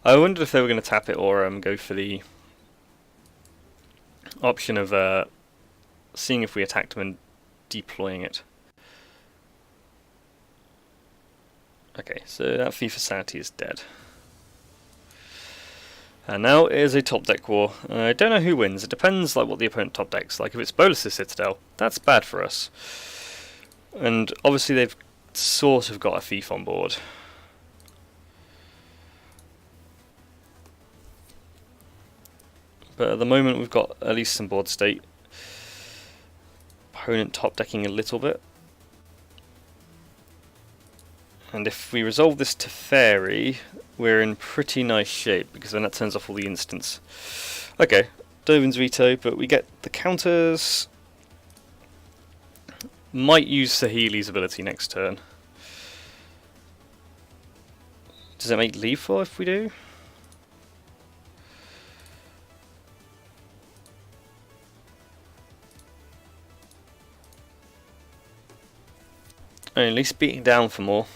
Speaker 1: I wondered if they were going to tap it or go for the option of seeing if we attacked them and deploying it. Okay, so that Thief of Sanity is dead. And now it is a top deck war. I don't know who wins. It depends like what the opponent top decks. Like if it's Bolus's Citadel, that's bad for us. And obviously they've sort of got a thief on board. But at the moment we've got at least some board state. Opponent top decking a little bit. And if we resolve this to Fairy, we're in pretty nice shape, because then that turns off all the instants. Okay, Dovin's veto, but we get the counters. Might use Sahili's ability next turn. Does it make lethal if we do? At least beating down for more.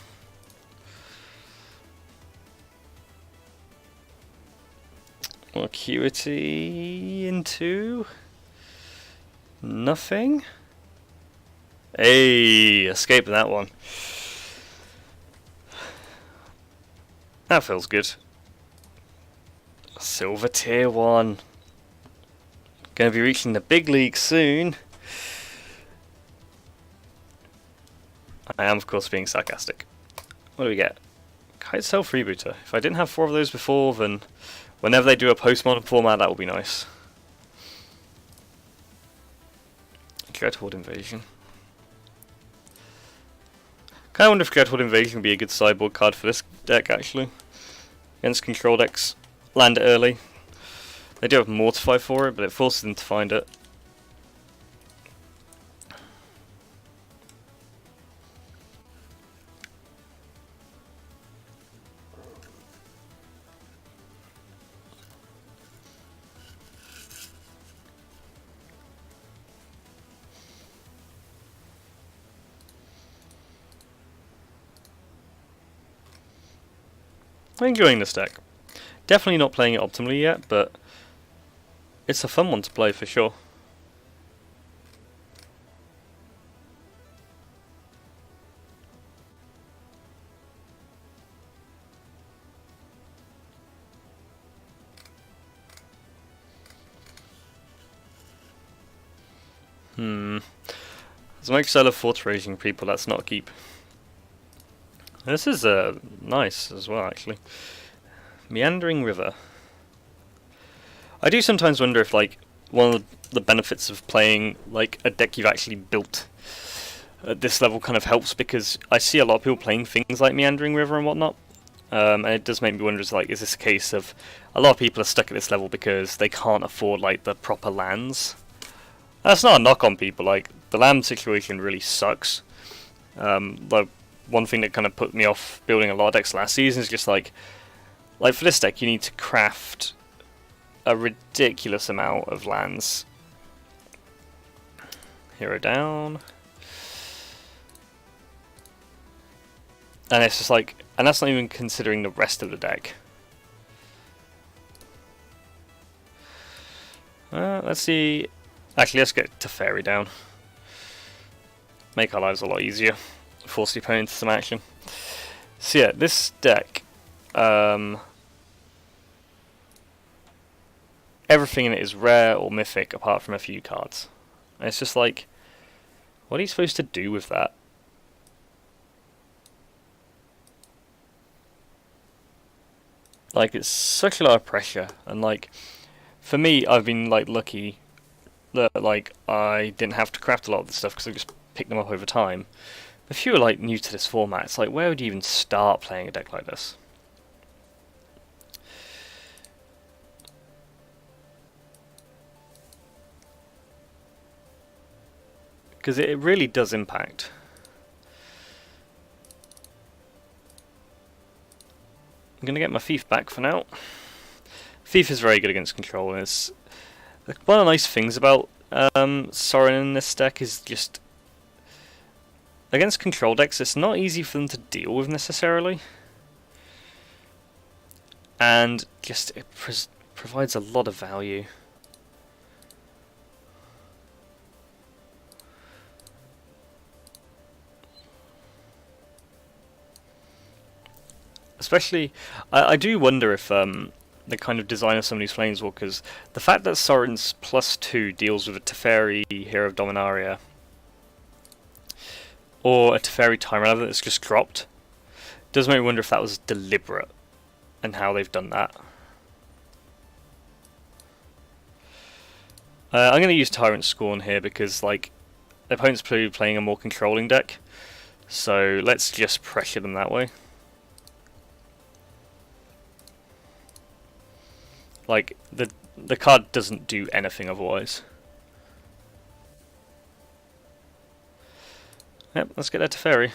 Speaker 1: Acuity into nothing. Hey, escape that one. That feels good. Silver tier 1. Gonna be reaching the big league soon. I am of course being sarcastic. What do we get? Kite Self Rebooter. If I didn't have 4 of those before, then whenever they do a postmodern format, that will be nice. Dreadhorde Invasion. Kinda wonder if Dreadhorde Invasion would be a good sideboard card for this deck actually. Against control decks. Land it early. They do have Mortify for it, but it forces them to find it. I'm enjoying this deck. Definitely not playing it optimally yet, but it's a fun one to play for sure. As much as I love Force Raging people, that's not a keep. This is nice as well, actually. Meandering River. I do sometimes wonder if, like, one of the benefits of playing like a deck you've actually built at this level kind of helps, because I see a lot of people playing things like Meandering River and whatnot, and it does make me wonder, is this a case of a lot of people are stuck at this level because they can't afford like the proper lands? And that's not a knock on people. Like, the land situation really sucks. The one thing that kind of put me off building a lot of decks last season is just like for this deck you need to craft a ridiculous amount of lands. Hero down. And it's just like, and that's not even considering the rest of the deck. Let's see. Actually, let's get to Fairy down. Make our lives a lot easier. Force the opponent into some action. So yeah, this deck, everything in it is rare or mythic apart from a few cards. And it's just like, what are you supposed to do with that? Like, it's such a lot of pressure, and like, for me, I've been like lucky that like I didn't have to craft a lot of this stuff because I just picked them up over time. If you were like new to this format, it's like, where would you even start playing a deck like this? Because it really does impact. I'm going to get my Thief back for now. Thief is very good against control, and it's one of the nice things about Sorin in this deck is just against control decks, it's not easy for them to deal with necessarily, and just it provides a lot of value. Especially, I do wonder if the kind of design of some of these Planeswalkers, the fact that Sorin's +2 deals with a Teferi Hero of Dominaria, or a Teferi Time Raveler that's just dropped, does make me wonder if that was deliberate, and how they've done that. I'm going to use Tyrant Scorn here because, like, the opponent's probably playing a more controlling deck, so let's just pressure them that way. Like, the card doesn't do anything otherwise. Yep, let's get that to Teferi.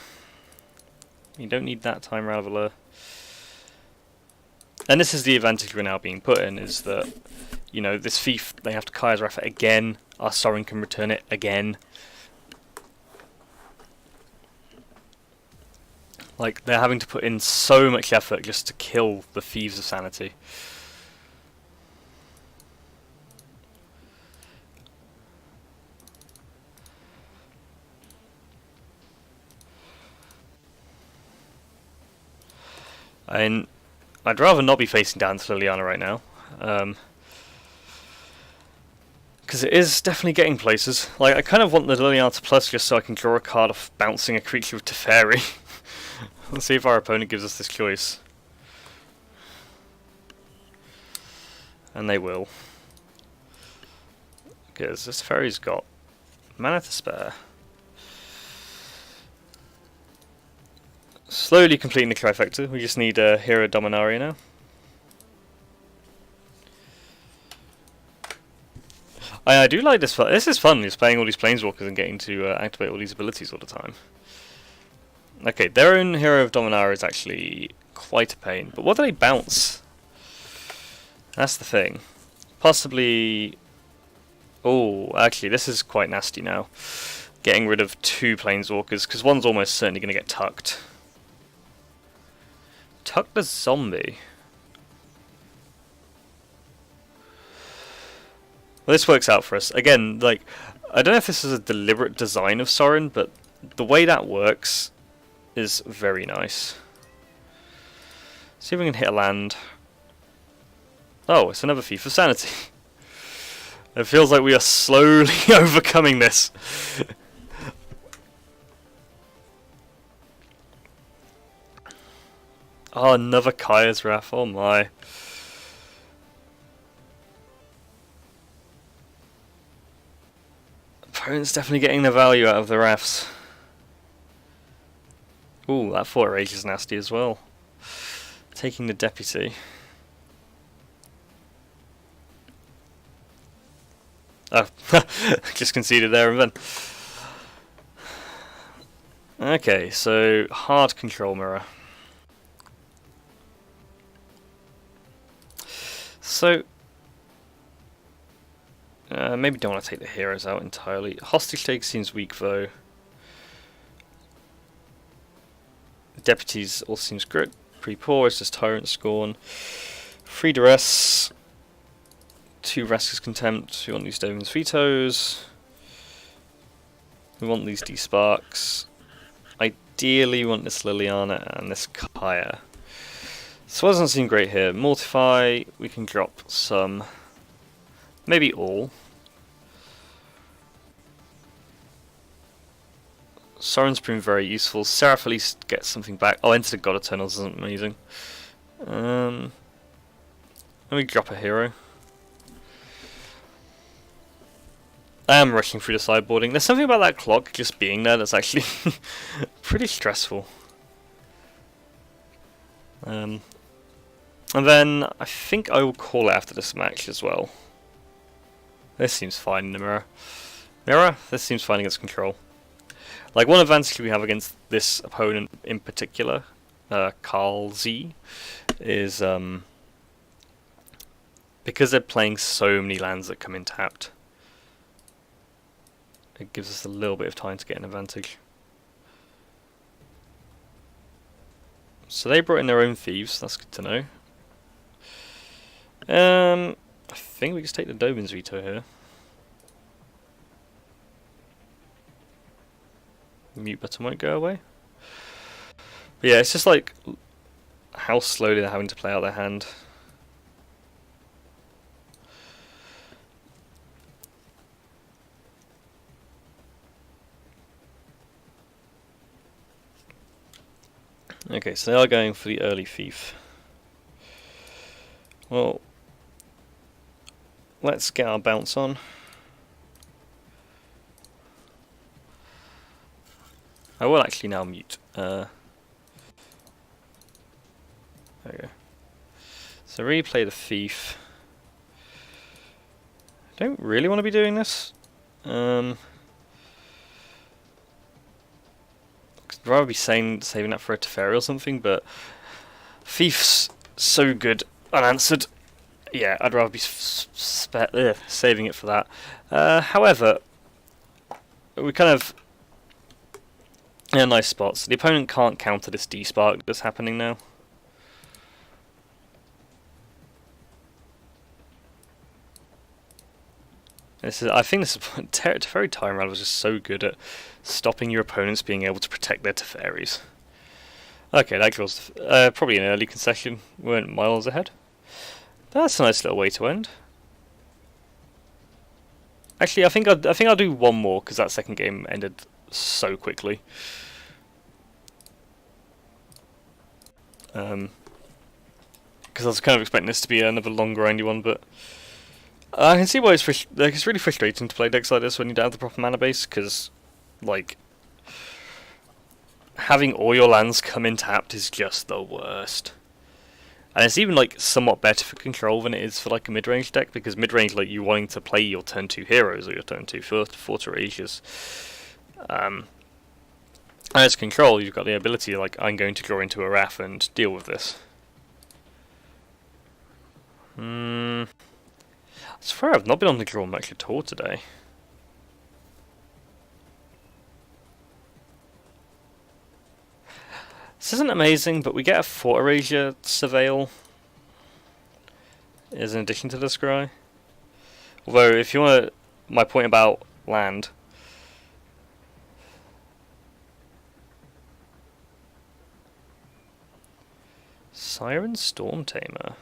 Speaker 1: You don't need that Time Raveler. And this is the advantage we're now being put in, is that, you know, this Thief, they have to Kaya's Wrath it again, our Sorin can return it again. Like, they're having to put in so much effort just to kill the Thieves of Sanity. And I'd rather not be facing down to Liliana right now, because it is definitely getting places. Like, I kind of want the Liliana to plus just so I can draw a card off bouncing a creature with Teferi. Let's see if our opponent gives us this choice. And they will. Because this Teferi's got mana to spare. Slowly completing the trifecta. We just need a Hero Dominaria now. I do like this. This is fun. Just playing all these Planeswalkers and getting to activate all these abilities all the time. Okay, their own Hero of Dominaria is actually quite a pain. But what do they bounce? That's the thing. Possibly. Oh, actually, this is quite nasty now. Getting rid of 2 Planeswalkers, because one's almost certainly going to get tucked. Tuck the zombie. Well, this works out for us. Again, like, I don't know if this is a deliberate design of Sorin, but the way that works is very nice. See if we can hit a land. Oh, it's another Thief of Sanity. It feels like we are slowly overcoming this. Oh, another Kaya's Wrath, oh my. Opponent's definitely getting the value out of the Wraths. Ooh, that Fort Rage is nasty as well. Taking the Deputy. Oh, just conceded there and then. Okay, so hard control mirror. So, maybe don't want to take the heroes out entirely. Hostage take seems weak though. Deputies all seems good. Pretty poor, it's just Tyrant Scorn. 3 Duress. 2 Rascal's Contempt. We want these Dovin's Vetoes. We want these D-Sparks. Ideally we want this Liliana and this Kaya. This doesn't seem great here. Mortify, we can drop some Maybe all. Soren's been very useful. Seraph at least gets something back. Oh, Enter the God Eternals isn't amazing. Let me drop a hero. I am rushing through the sideboarding. There's something about that clock just being there that's actually pretty stressful. And then I think I will call it after this match as well. This seems fine in the mirror. Mirror? This seems fine against control. Like, one advantage we have against this opponent in particular, Carl Z, is because they're playing so many lands that come in tapped. It gives us a little bit of time to get an advantage. So they brought in their own thieves, that's good to know. I think we just take the Dovin's veto here. Mute button won't go away. But yeah, it's just like how slowly they're having to play out their hand. Okay, so they are going for the early thief. Well, let's get our bounce on. I will actually now mute. There we go. So replay the thief. I don't really want to be doing this. I'd rather be saving that for a Teferi or something, but thief's so good unanswered. Yeah, I'd rather be saving it for that. However, we kind of in a nice spot. So the opponent can't counter this D-Spark that's happening now. I think this Teferi Time Rattle was just so good at stopping your opponents being able to protect their Teferis. Okay, that draws probably an early concession. We weren't miles ahead. That's a nice little way to end. Actually, I think I'll do one more because that second game ended so quickly. Because I was kind of expecting this to be another long grindy one, but I can see why it's really frustrating to play decks like this when you don't have the proper mana base, because like having all your lands come in tapped is just the worst. And it's even like somewhat better for control than it is for like a mid-range deck, because mid-range, like, you wanting to play your turn 2 heroes or your turn 2 Forterages. As control, you've got the ability, like, I'm going to draw into a Wrath and deal with this. I swear I've not been on the draw much at all today. This isn't amazing, but we get a Forterasia Surveil as an addition to the scry. Although, if you want my point about land, Siren Storm Tamer.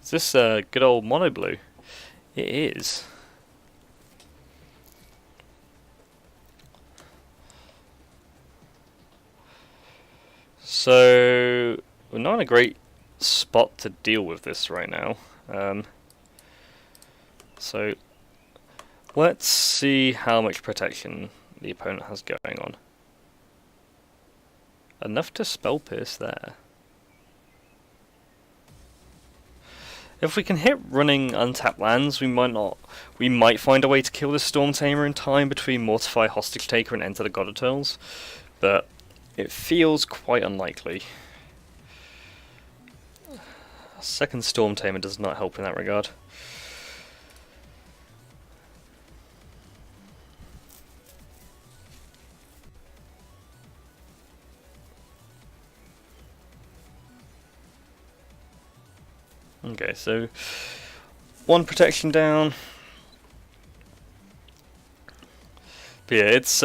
Speaker 1: Is this good old mono blue? It is. So we're not in a great spot to deal with this right now. So let's see how much protection the opponent has going on. Enough to spell pierce there. If we can hit running untapped lands, we might find a way to kill this Storm Tamer in time between Mortify, Hostage Taker, and Enter the God Eternals, but it feels quite unlikely. Second Storm Tamer does not help in that regard. Okay, so one protection down. But yeah, it's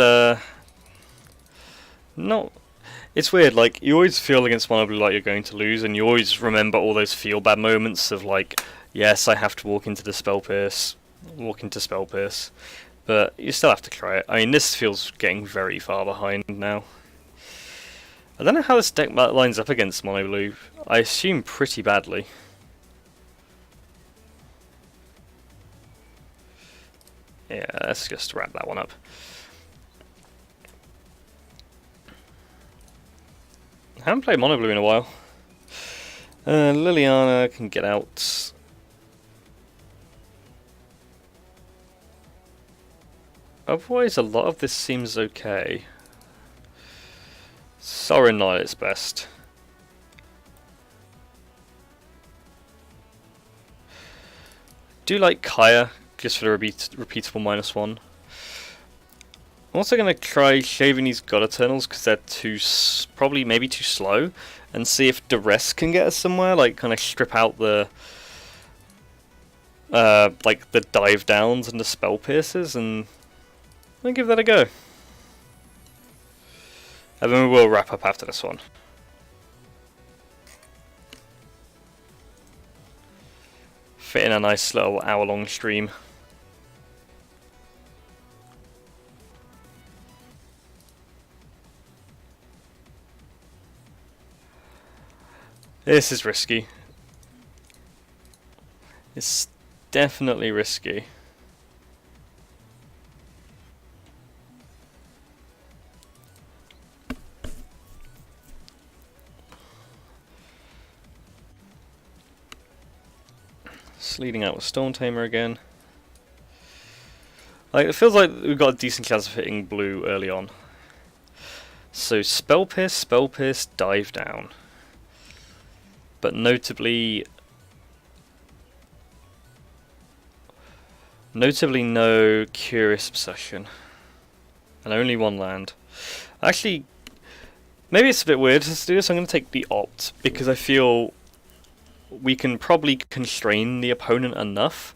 Speaker 1: not. It's weird. Like you always feel against mono blue like you're going to lose, and you always remember all those feel bad moments of like, yes, I have to walk into the spell pierce, but you still have to try it. I mean, this feels getting very far behind now. I don't know how this deck lines up against mono blue. I assume pretty badly. Yeah, let's just wrap that one up. I haven't played mono blue in a while. Liliana can get out. Otherwise, a lot of this seems okay. Sorin not at its best. Do like Kaya, just for the repeatable -1. I'm also going to try shaving these God Eternals because they're probably maybe too slow, and see if Duress can get us somewhere, like kind of strip out the like the dive downs and the spell pierces, and I'll give that a go. And then we will wrap up after this one. Fit in a nice little hour-long stream. This is risky. It's definitely risky. Leading out with Storm Tamer again. Like, it feels like we've got a decent chance of hitting blue early on. So Spell Pierce, Dive Down. But notably no Curious Obsession. And only one land. Actually, maybe it's a bit weird to do this. I'm going to take the Opt, because I feel we can probably constrain the opponent enough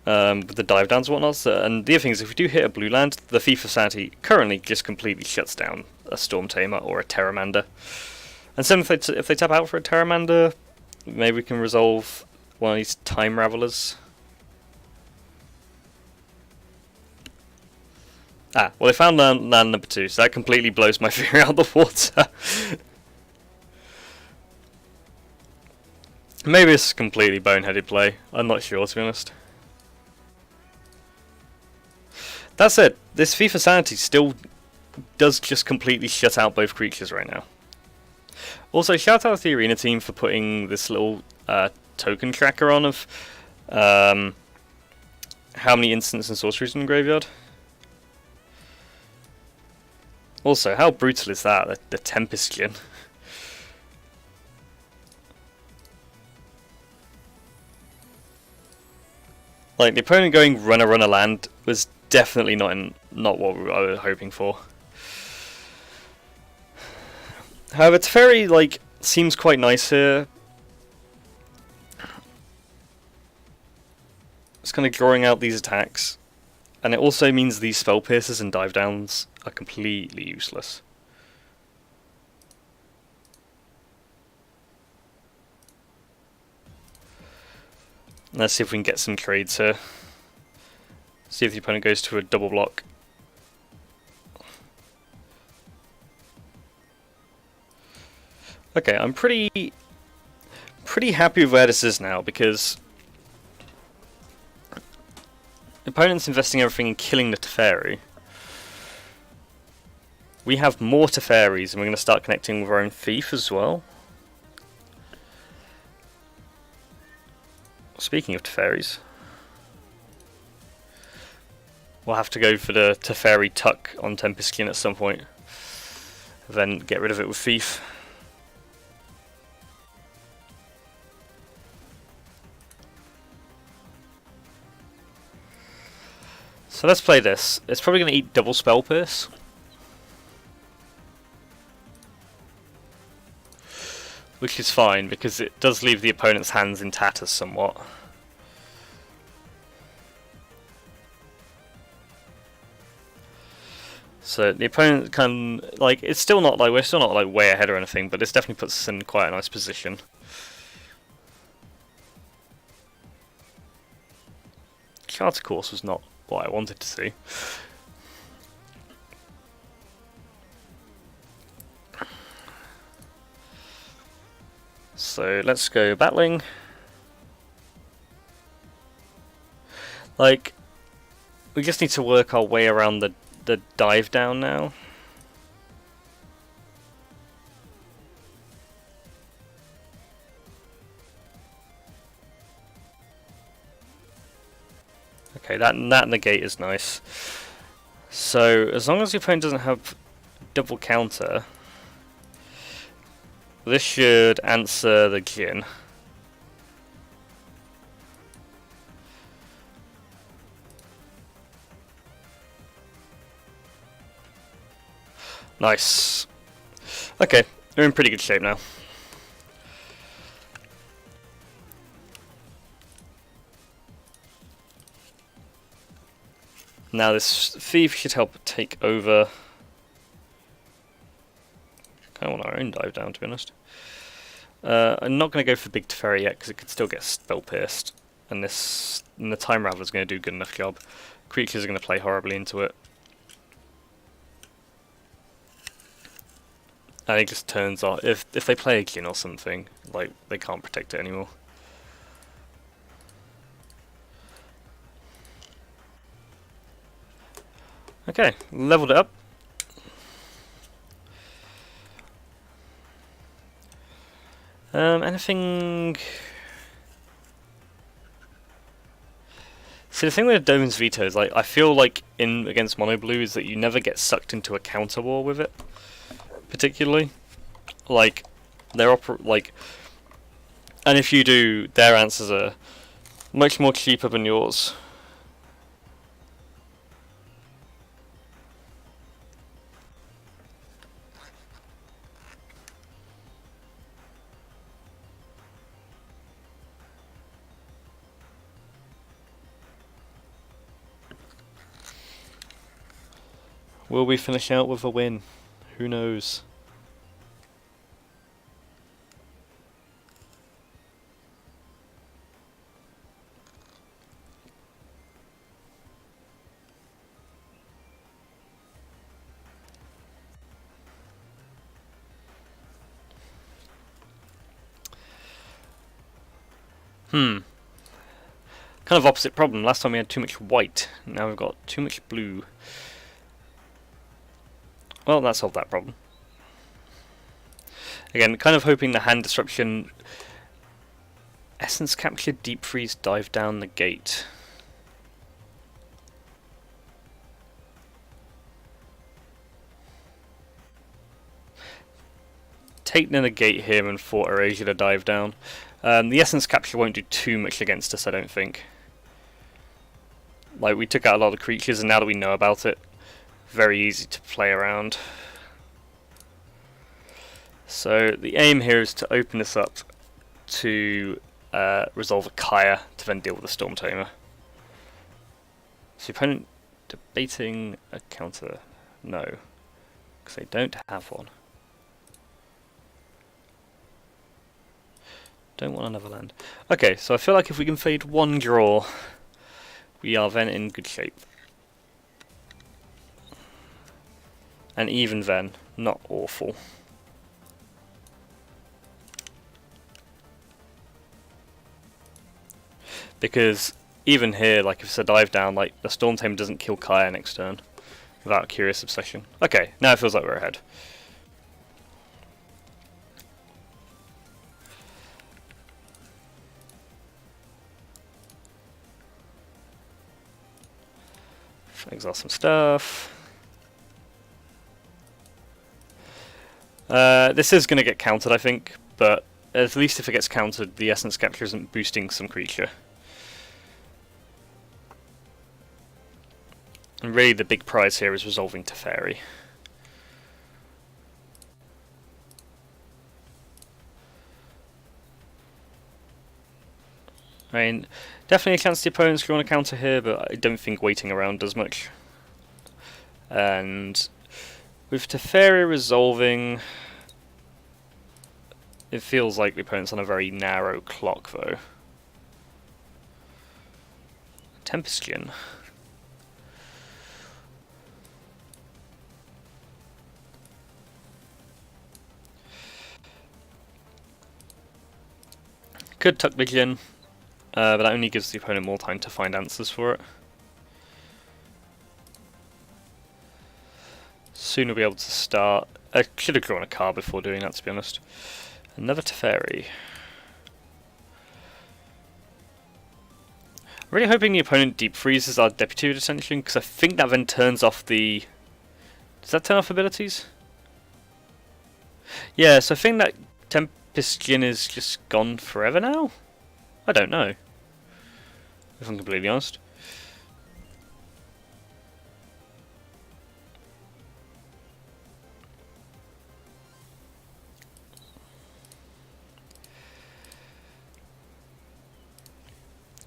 Speaker 1: with the dive downs and whatnot. So, and the other thing is, if we do hit a blue land, the Thief of Sanity currently just completely shuts down a Storm Tamer or a Terramander. And so if they tap out for a Terramander, maybe we can resolve one of these Time Ravelers. Ah, well, they found land number 2, so that completely blows my fear out of the water. Maybe it's a completely boneheaded play. I'm not sure, to be honest. That said, this Thief of Sanity still does just completely shut out both creatures right now. Also, shout out to the Arena team for putting this little token tracker on of how many instants and sorceries in the graveyard. Also, how brutal is that? The Tempestian. Like, the opponent going runner land was definitely not what I was hoping for. However, Teferi, like, seems quite nice here. It's kind of drawing out these attacks. And it also means these spell pierces and dive downs are completely useless. Let's see if we can get some trades here. See if the opponent goes to a double block. Okay, I'm pretty happy with where this is now, because the opponent's investing everything in killing the Teferi. We have more Teferis, and we're going to start connecting with our own Thief as well. Speaking of Teferis, we'll have to go for the Teferi Tuck on Tempestian at some point, then get rid of it with Thief. So let's play this. It's probably going to eat double Spell Pierce. Which is fine, because it does leave the opponent's hands in tatters somewhat. So the opponent can, like, it's still not like, we're still not like way ahead or anything, but this definitely puts us in quite a nice position. Charter course was not what I wanted to see. So let's go battling. Like, we just need to work our way around the dive down now. Okay, that negate is nice. So as long as the opponent doesn't have double counter, this should answer the Jin. Nice. Okay, we're in pretty good shape now. Now this thief should help take over. Kind of want our own dive down, to be honest. I'm not going to go for Big Teferi yet because it could still get spell pierced, and the Time Raveler is going to do a good enough job. Creatures are going to play horribly into it. And it just turns off. If they play a Jin or something, like, they can't protect it anymore. Okay, leveled it up. Anything... See, the thing with Domin's Veto is, like, I feel like in against Mono Blue is that you never get sucked into a counter war with it. Particularly, like, and if you do, their answers are much more cheaper than yours. Will we finish out with a win? Who knows? Kind of opposite problem. Last time we had too much white, now we've got too much blue. Well, that solved that problem. Again, kind of hoping the hand disruption... Essence capture, deep freeze, dive down the gate. Take the negate here and fort Erasure to dive down. The essence capture won't do too much against us, I don't think. Like, we took out a lot of creatures, and now that we know about it, very easy to play around. So the aim here is to open this up to resolve a Kaya to then deal with the Storm Tamer. So opponent debating a counter? No, because they don't have one. Don't want another land. Okay, so I feel like if we can fade one draw, we are then in good shape. And even then, not awful. Because even here, like if it's a dive down, like the Storm Tamer doesn't kill Kaya next turn without a Curious Obsession. Okay, now it feels like we're ahead. Exhaust some stuff. This is going to get countered, I think, but at least if it gets countered, the Essence Capture isn't boosting some creature. And really the big prize here is resolving Teferi. I mean, definitely a chance the opponent's going to counter here, but I don't think waiting around does much. And With Teferi resolving, it feels like the opponent's on a very narrow clock though. Tempestuan. Could tuck Vigilant, but that only gives the opponent more time to find answers for it. Soon we'll be able to start. I should have drawn a card before doing that, to be honest. Another Teferi. I'm really hoping the opponent deep freezes our Deputy with Ascension, because I think that then turns off the... Does that turn off abilities? Yeah, so I think that Tempestuan is just gone forever now? I don't know, if I'm completely honest.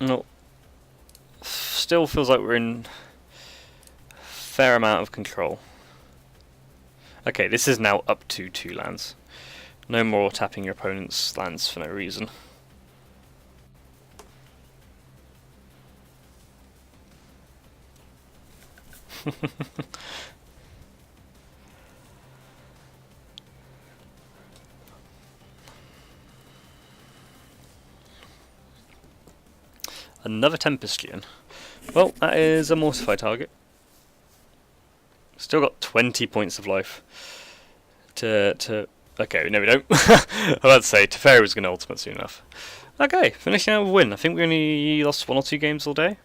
Speaker 1: No. Still feels like we're in a fair amount of control. Okay, this is now up to 2 lands. No more tapping your opponent's lands for no reason. Another Tempestuan. Well, that is a Mortify target. Still got 20 points of life. Okay, no we don't. I was about to say, Teferi was going to ultimate soon enough. Okay, finishing out with a win. I think we only lost 1 or 2 games all day.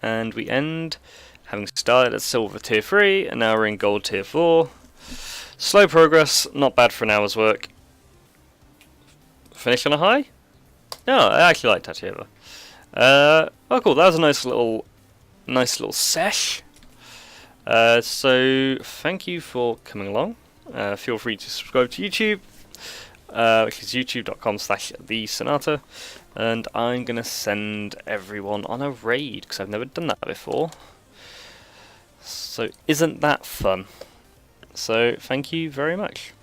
Speaker 1: And we end having started at Silver Tier 3, and now we're in Gold Tier 4. Slow progress, not bad for an hour's work. Finish on a high? No, I actually like Tatieva. Oh cool, that was a nice little sesh. So thank you for coming along. Feel free to subscribe to YouTube, which is youtube.com/thesonata, and I'm gonna send everyone on a raid because I've never done that before. So isn't that fun? So thank you very much.